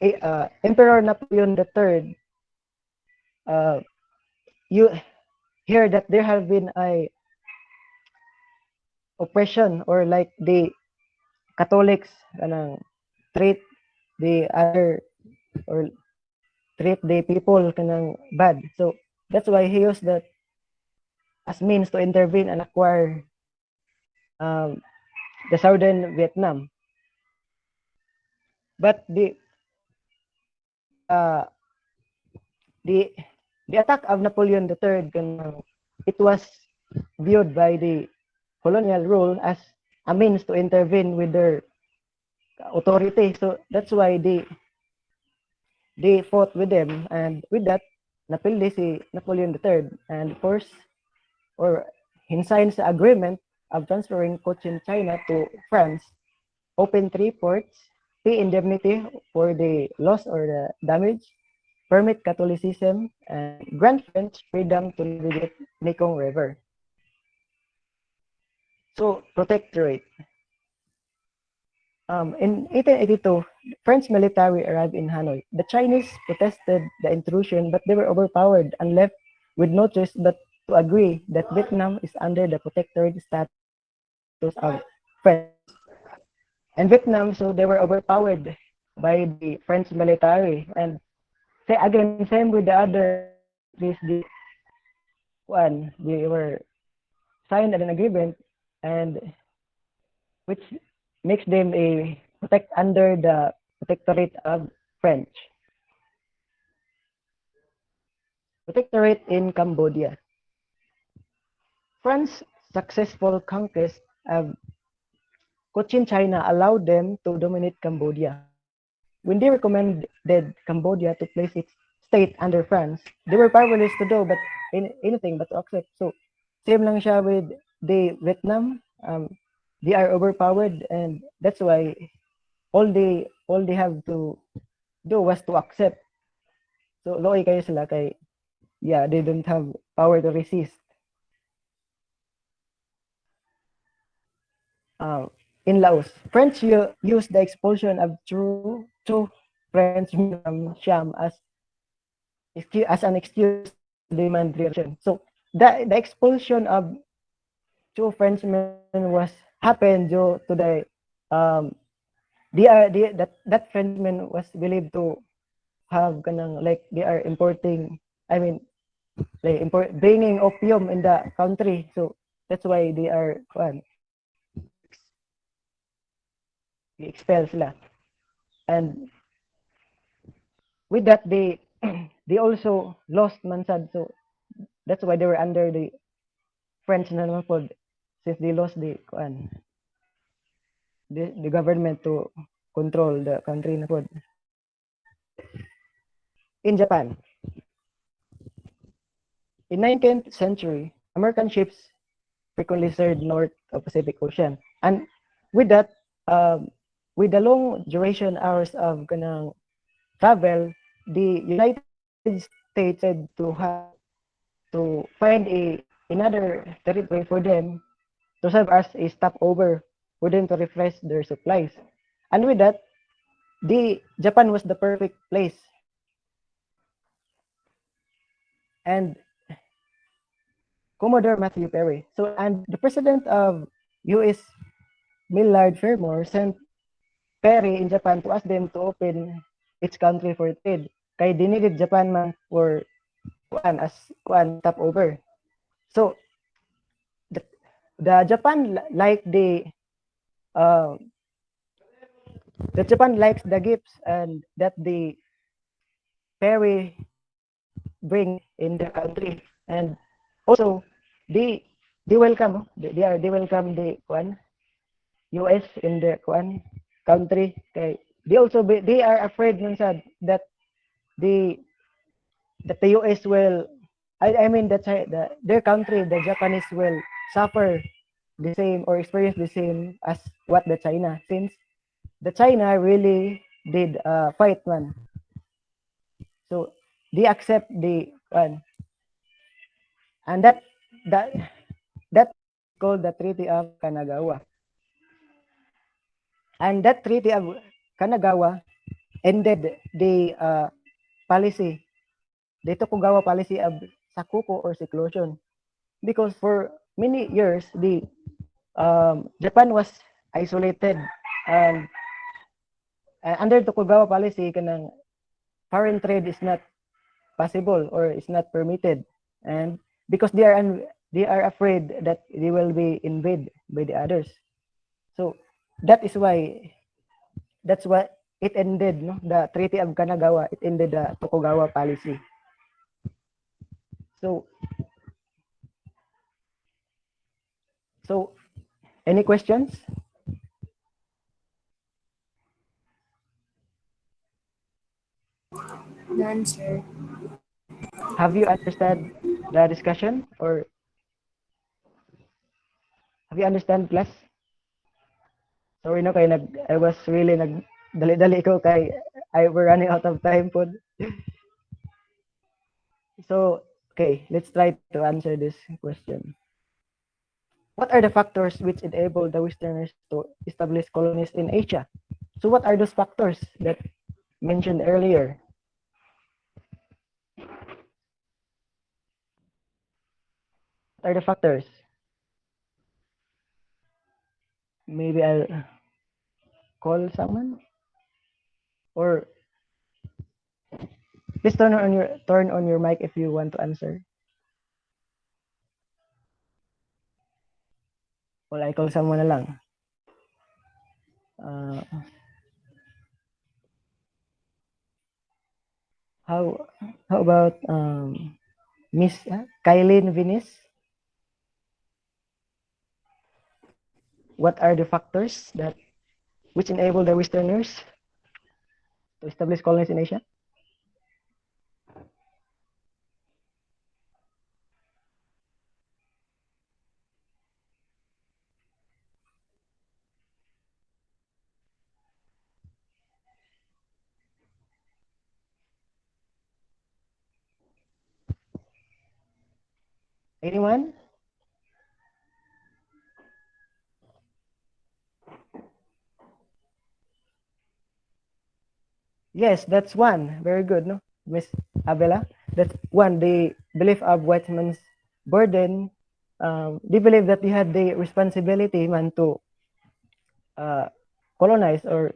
Speaker 1: Emperor Napoleon III uh, you hear that there have been a oppression or like the Catholics kanang treat the other or treat the people kanang bad. So that's why he used that as means to intervene and acquire um, the southern Vietnam. But uh, the the attack of Napoleon III kanang it was viewed by the colonial rule as a means to intervene with their authority. So that's why they fought with them, and with that napildi si Napoleon III and forced or he signs the agreement of transferring Cochin China to France, open three ports, pay indemnity for the loss or the damage, permit Catholicism, and grant French freedom to navigate Mekong River. So protectorate. In 1882, French military arrived in Hanoi. The Chinese protested the intrusion, but they were overpowered and left with no choice but to agree that Vietnam is under the protectorate status of France. And Vietnam, so they were overpowered by the French military. And say again, same with the other countries, they were signed an agreement, and which makes them a protect under the protectorate of French. Protectorate in Cambodia. France's successful conquest of Cochin China allowed them to dominate Cambodia. When they recommended Cambodia to place its state under France, they were powerless to do but anything but to accept. So same lang siya with the Vietnam. They are overpowered, and that's why all they have to do was to accept. So loy kayo sila kay yeah, they don't have power to resist. In Laos, French used the expulsion of two Frenchmen from Siam as an excuse to demand reaction. So the expulsion of two Frenchmen was happened due to um that Frenchman was believed to have kanang like they are importing, I mean like bringing opium in the country. So that's why they are expel sila. And with that they they also lost Mansad. So that's why they were under the French na naman po, since they lost the government to control the country na po. In Japan, in 19th century, American ships frequently served north of Pacific Ocean. And with that, with the long duration hours of kanang travel, the United States said to have to find another territory for them to serve as a stopover for them to refresh their supplies. And with that, the Japan was the perfect place. And Commodore Matthew Perry. So and the president of US Millard Fillmore sent Perry in Japan to ask them to open its country for trade. Kay they needed Japan man for as stopover. So the Japan like the uh, that Japan likes the gifts and that the fairy bring in their country, and also they welcome they welcome the one US in the one country. Okay, they are afraid nun sad that the the US will I mean that their country, the Japanese, will suffer the same or experience the same as what the China, since the China really did fight man. So they accept the one, and that that is called the Treaty of Kanagawa. And that Treaty of Kanagawa ended the policy, the Tokugawa policy of sakuko or seclusion, because for many years the Japan was isolated, and under Tokugawa policy kanang foreign trade is not possible or is not permitted, and because they are afraid that they will be invaded by the others. So that is why that's what it ended, no, the Treaty of Kanagawa, it ended the Tokugawa policy. So so any questions?
Speaker 3: None, sir.
Speaker 1: Have you understand the discussion, or have you understand class? Sorry no kay I was really dali-dali ko kay we're running out of time po. So okay, let's try to answer this question. What are the factors which enable the Westerners to establish colonies in Asia? So what are those factors that mentioned earlier? What are the factors? Maybe I'll call someone, or please turn on your mic if you want to answer. Or I call someone na lang. Uh, how about Miss Kylene Vinis? What are the factors that which enable the Westerners to establish colonies in Asia? Anyone? Yes, that's one. Very good, no, Miss Abela. That's one. The belief of white man's burden. They believe that they had the responsibility man to uh, colonize or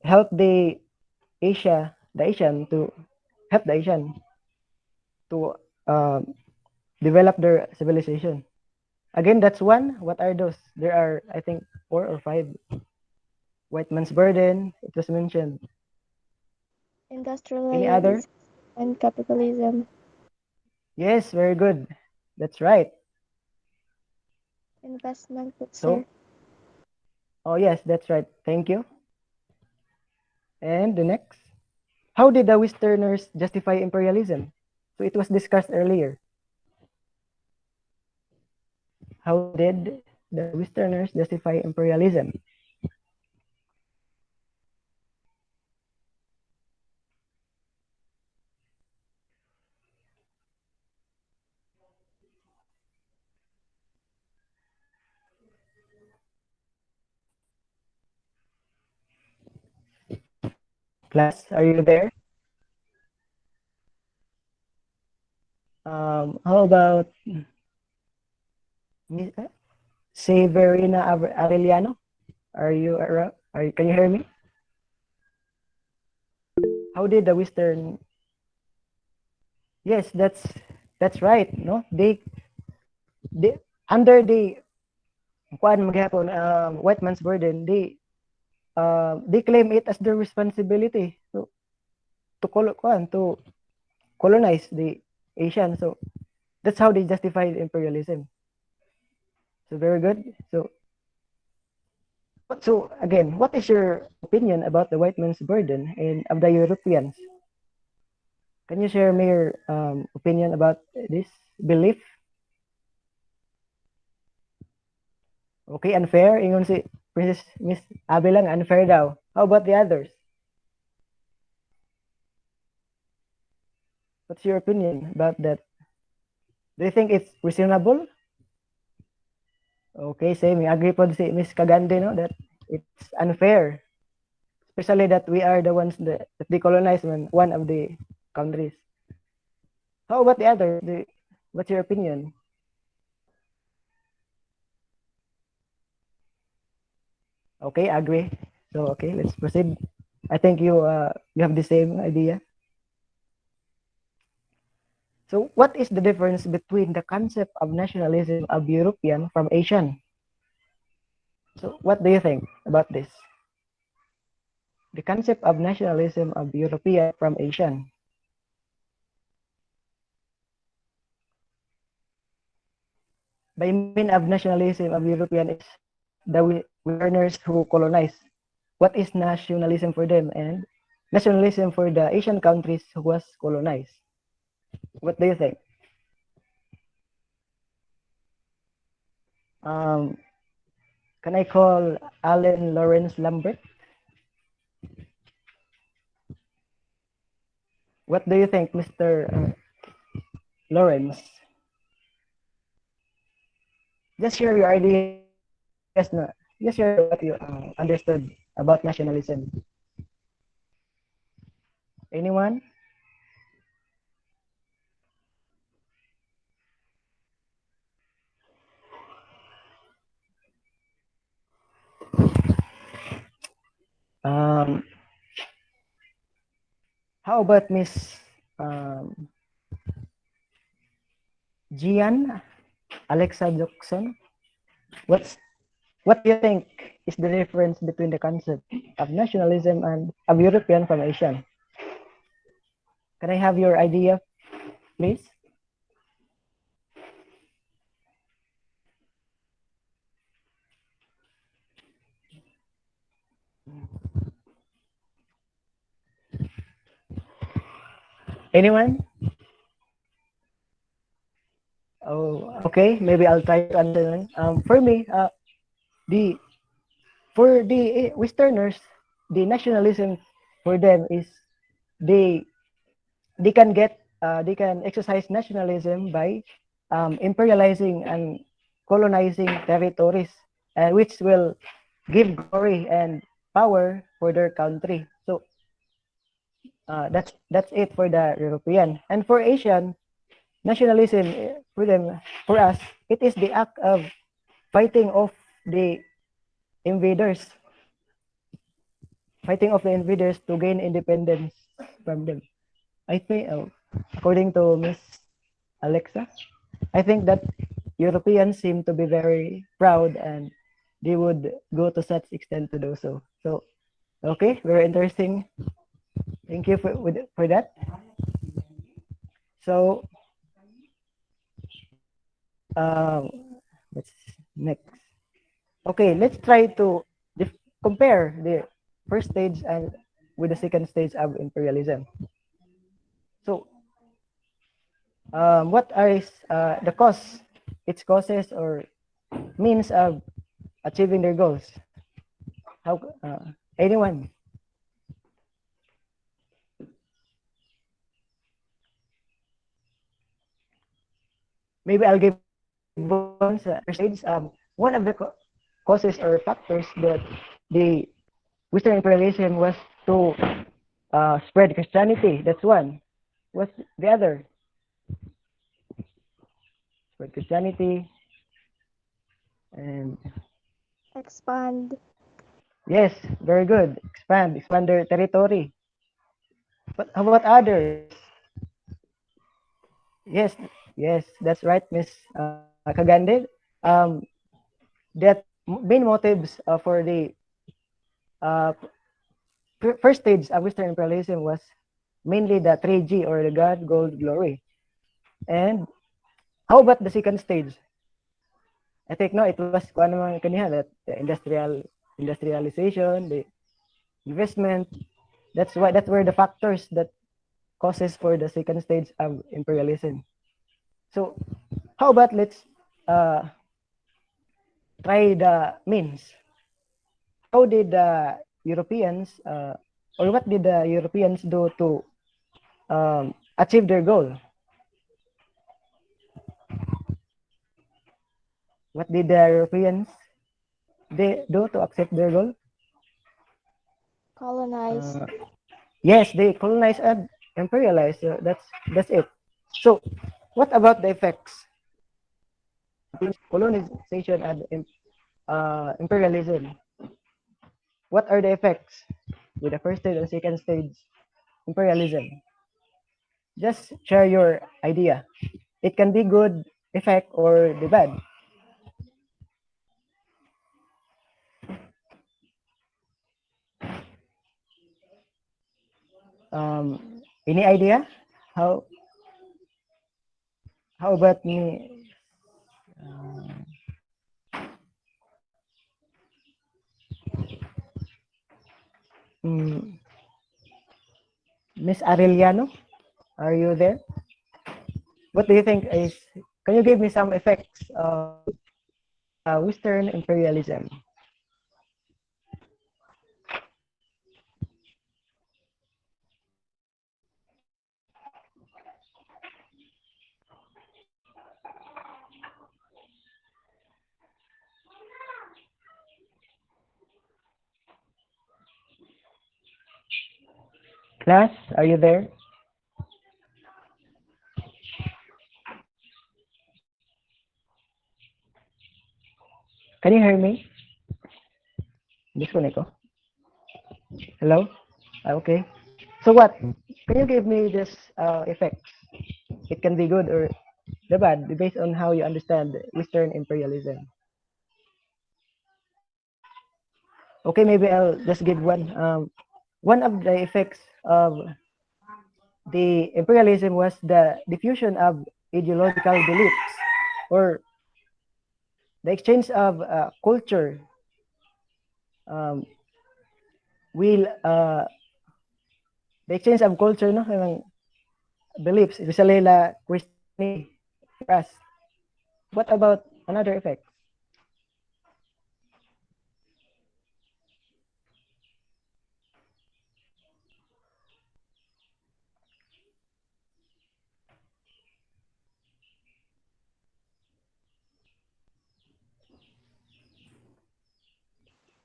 Speaker 1: help the Asian to help the Asian to uh, develop their civilization. Again, that's one. What are those? There are, I think, 4 or 5. White man's burden. It was mentioned. Any other?
Speaker 5: Industrialization and capitalism.
Speaker 1: Yes, very good. That's right.
Speaker 5: Investment,
Speaker 1: So,
Speaker 5: sir.
Speaker 1: oh yes, that's right. Thank you. And the next, how did the Westerners justify imperialism? So it was discussed earlier. How did the Westerners justify imperialism? Class, are you there? How about Severina Arellano? Are you around? Can you hear me? How did the Western? Yes, that's right. No, they under the kuan maghapon white man's burden. They they claim it as their responsibility to colonize the Asian. So that's how they justify imperialism. So very good. So again, what is your opinion about the white man's burden and of the Europeans? Can you share me your opinion about this belief? Okay, unfair. Ingon si Princess Miss Abby lang, unfair daw. How about the others? What's your opinion about that? Do you think it's reasonable? Okay, same. I agree po si Miss Kagande, no, that it's unfair. Especially that we are the ones that decolonized one of the countries. How about the others? What's your opinion? Okay, agree. So okay, let's proceed. I think you have the same idea. So what is the difference between the concept of nationalism of European from Asian? So what do you think about this? The concept of nationalism of European from Asian. By mean of nationalism of European is the foreigners who colonize. What is nationalism for them and nationalism for the Asian countries who was colonized? What do you think? Um, can I call Alan Lawrence Lambert? What do you think, Mr. Lawrence? Just share your ideas na. Just share what you understood about nationalism. Anyone? Um, how about Miss um, Gian Alexa Jackson? What do you think is the difference between the concept of nationalism and of European from Asian? Can I have your idea, please? Anyone? Oh, okay. Maybe I'll try to answer. For me, the for the Westerners, the nationalism for them is they they can exercise nationalism by imperializing and colonizing territories, which will give glory and power for their country. So that's it for the European. And for Asian, nationalism for them, for us, it is the act of fighting off the invaders, fighting off the invaders to gain independence from them. I think, according to Miss Alexa, I think that Europeans seem to be very proud and they would go to such extent to do so. So, okay, very interesting. Thank you for that. So, um, what's next? Okay, let's try to compare the first stage and with the second stage of imperialism. So, what are the cause, its causes or means of achieving their goals? How anyone? Maybe I'll give one stage. One of the causes or factors that the Western imperialism was to spread Christianity. That's one. What's the other? Spread Christianity and
Speaker 5: Expand.
Speaker 1: yes, very good. Expand their territory. But how about others? Yes, yes, that's right, Miss Kagande. That main motives for the uh, first stage of Western imperialism was mainly the 3G or the God, Gold, Glory. And how about the second stage? I think no, it was kung ano man kaniya that the industrialization, the investment. That's where the factors that causes for the second stage of imperialism. So how about let's uh, try the means. How did the Europeans or what did the Europeans do to achieve their goal? What did the Europeans they do to accept their goal?
Speaker 5: Colonize.
Speaker 1: Uh, yes, they colonize and imperialize. So that's it. So, what about the effects colonization and imperialism? What are the effects with the first stage and second stage imperialism? Just share your idea. It can be good effect or the bad. Any idea? How how about me? Mm, Miss Arellano, are you there? What do you think is? Can you give me some effects of Western imperialism? Class, are you there? Can you hear me? Disconnect ko. Hello? Okay. So what? Can you give me this effect? It can be good or the bad based on how you understand Western imperialism. Okay, maybe I'll just give one. One of the effects of the imperialism was the diffusion of ideological beliefs or the exchange of culture um, will the exchange of culture no ng beliefs especially la Christianity for us. What about another effect?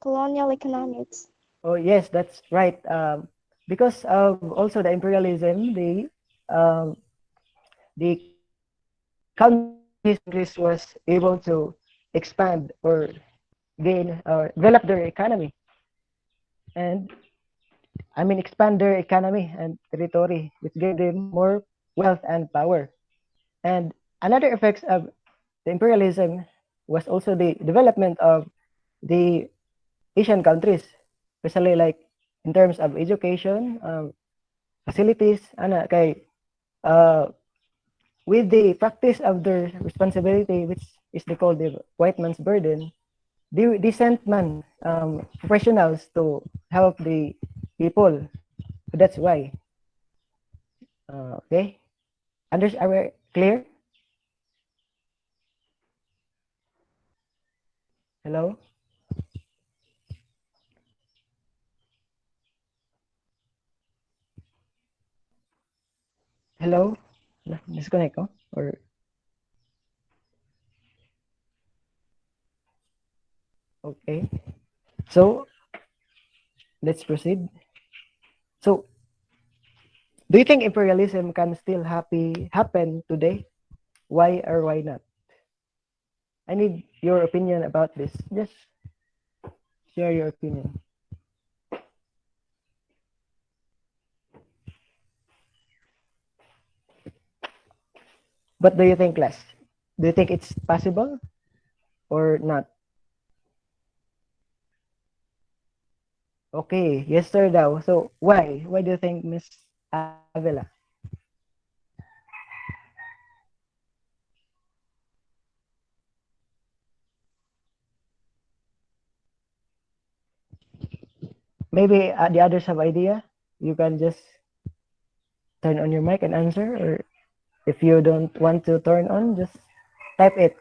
Speaker 5: Colonial economics.
Speaker 1: Oh yes, that's right. Because of also the imperialism, the countries was able to expand or gain or develop their economy and I mean expand their economy and territory, which gave them more wealth and power. And another effects of the imperialism was also the development of the Asian countries, especially like in terms of education, facilities, ana kay uh, with the practice of their responsibility, which is they call the white man's burden, they sent man professionals to help the people. So that's why. Okay, are we clear? Hello, hello. Disconnect ko or okay. So let's proceed. So do you think imperialism can still happen today? Why or why not? I need your opinion about this. Just share your opinion. What do you think, Les? Do you think it's possible or not? Okay, yes sir daw. So why? Why do you think Miss Avila? Maybe the others have idea. You can just turn on your mic and answer, or if you don't want to turn on, just type it.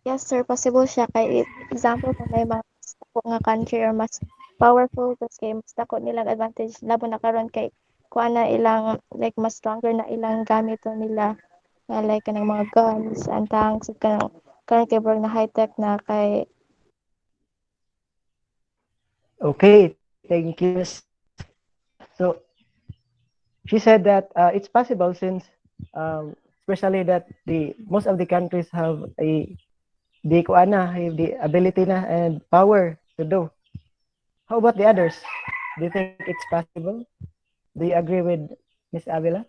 Speaker 5: Yes, sir, possible siya kay example kung may mas dako nga country or mas powerful tas kay mas dako nilang advantage labo na karon kay kuha na ilang like mas stronger na ilang gamit nila nga like kanang mga guns and tanks ug kanang karon kay bro na high tech na kay
Speaker 1: Okay, thank you, Miss. So she said that it's possible since, especially that the most of the countries have a the kuana, have the ability na and power to do. How about the others? Do you think it's possible? Do you agree with Miss Avila?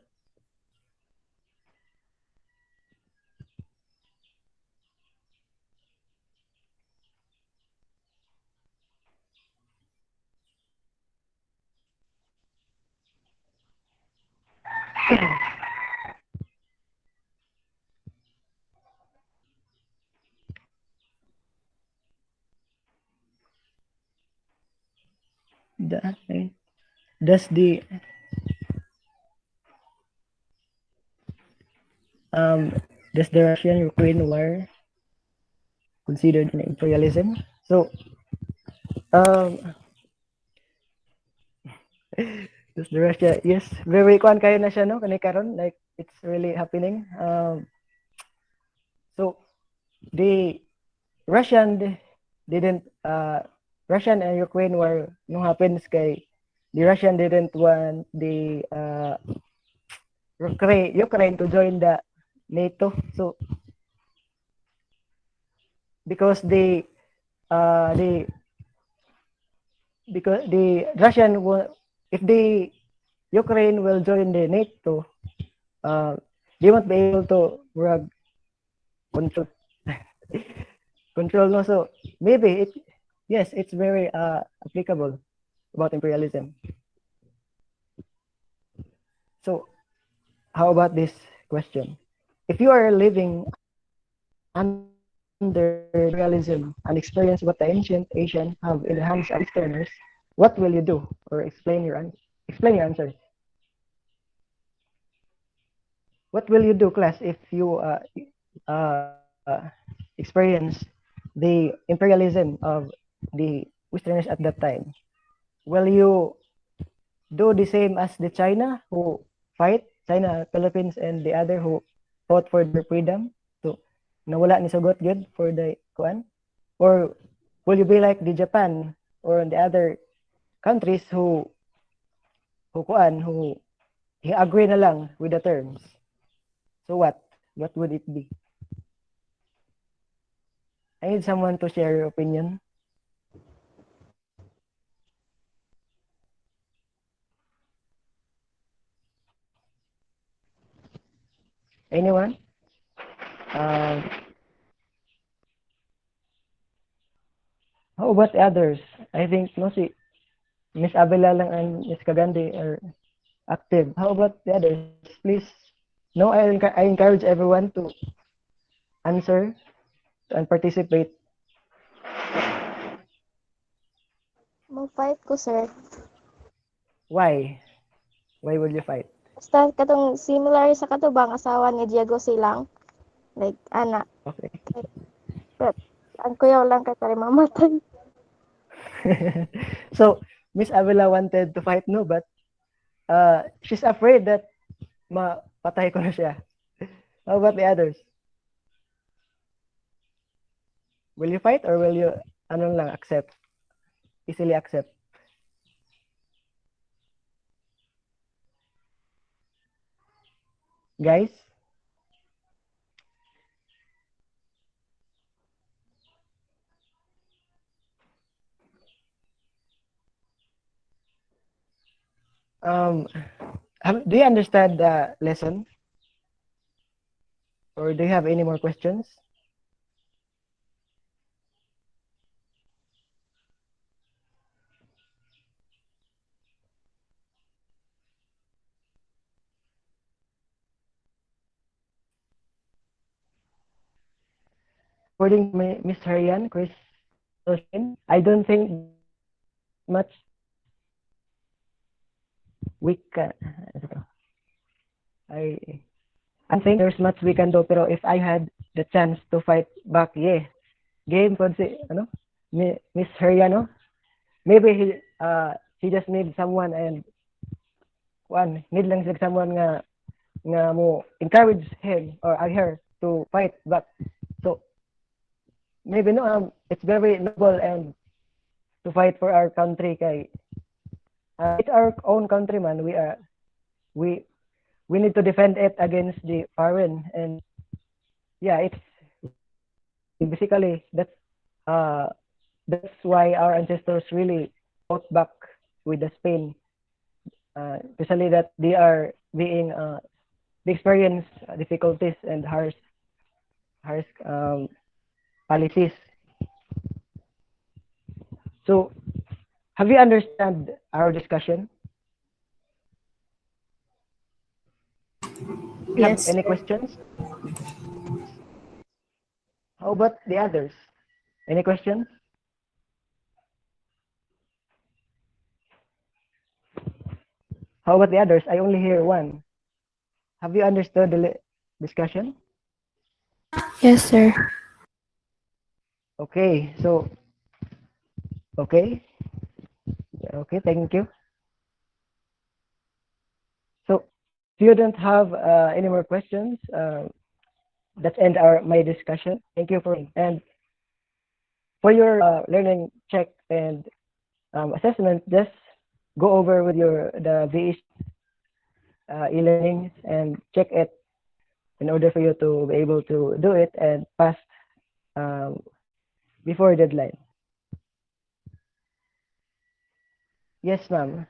Speaker 1: Okay. Does the um does the Russian Ukraine war considered an imperialism? So um does the Russia, yes, very kuan kayo na siya no kanay karon, like it's really happening. So the Russian didn't Russian and Ukraine war no happens kay the Russian didn't want the Ukraine to join the NATO. So because the because the Russian will, if the Ukraine will join the NATO, uh, they won't be able to control control no. So maybe it, yes, it's very applicable about imperialism. So how about this question? If you are living under imperialism and experience what the ancient Asian have in the hands of Easterners, what will you do? Or explain your answer. What will you do, class, if you experience the imperialism of the Westerners at that time? Will you do the same as the China who fight, China, Philippines, and the other who fought for their freedom? So, nawala ni Sugot good for the kuan? Or will you be like the Japan or the other countries who agree na lang with the terms? So what? What would it be? I need someone to share your opinion. Anyone? Um, how about the others? I think no si Miss Abela lang and Miss Kagandi are active. How about the others? Please. No, I encourage everyone to answer and participate.
Speaker 5: mo fight ko sir.
Speaker 1: Why? Why will you fight?
Speaker 5: Basta katong similar sa katubang asawa ni Diego silang like ana
Speaker 1: Okay.
Speaker 5: kay but ang kuyaw lang kay tari mamatay.
Speaker 1: So Miss Avila wanted to fight no, but she's afraid that mapatay ko na siya. How about the others? Will you fight or will you ano lang accept? Easily accept? Guys? Um, do you understand the lesson, or do you have any more questions? According to Miss Harian, Chris Shane, I don't think there's much we can. I I don't think there's much we can do. Pero if I had the chance to fight back, yeah, game could si Miss Harian, no? Maybe he just need someone and one need lang siya someone nga mo encourage him or her to fight back. So maybe no it's very noble and to fight for our country kay it's our own country man we we need to defend it against the foreign and yeah basically uh that's why our ancestors really fought back with the Spain especially that they are being they experience difficulties and harsh policies. So have you understand our discussion? Do you have
Speaker 3: Yes,
Speaker 1: any
Speaker 3: sir.
Speaker 1: questions? How about the others? Any questions? How about the others? I only hear one. Have you understood the discussion?
Speaker 2: Yes, sir.
Speaker 1: Okay, so okay, okay, thank you. So if you don't have any more questions, that's end our my discussion. Thank you for and for your learning check and assessment. Just go over with your the VE e-learning and check it in order for you to be able to do it and pass um, before deadline. Yes, ma'am.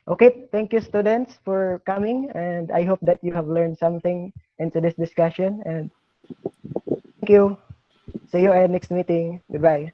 Speaker 1: Okay, thank you, students, for coming, and I hope that you have learned something into this discussion. And thank you. See you at next meeting. Goodbye.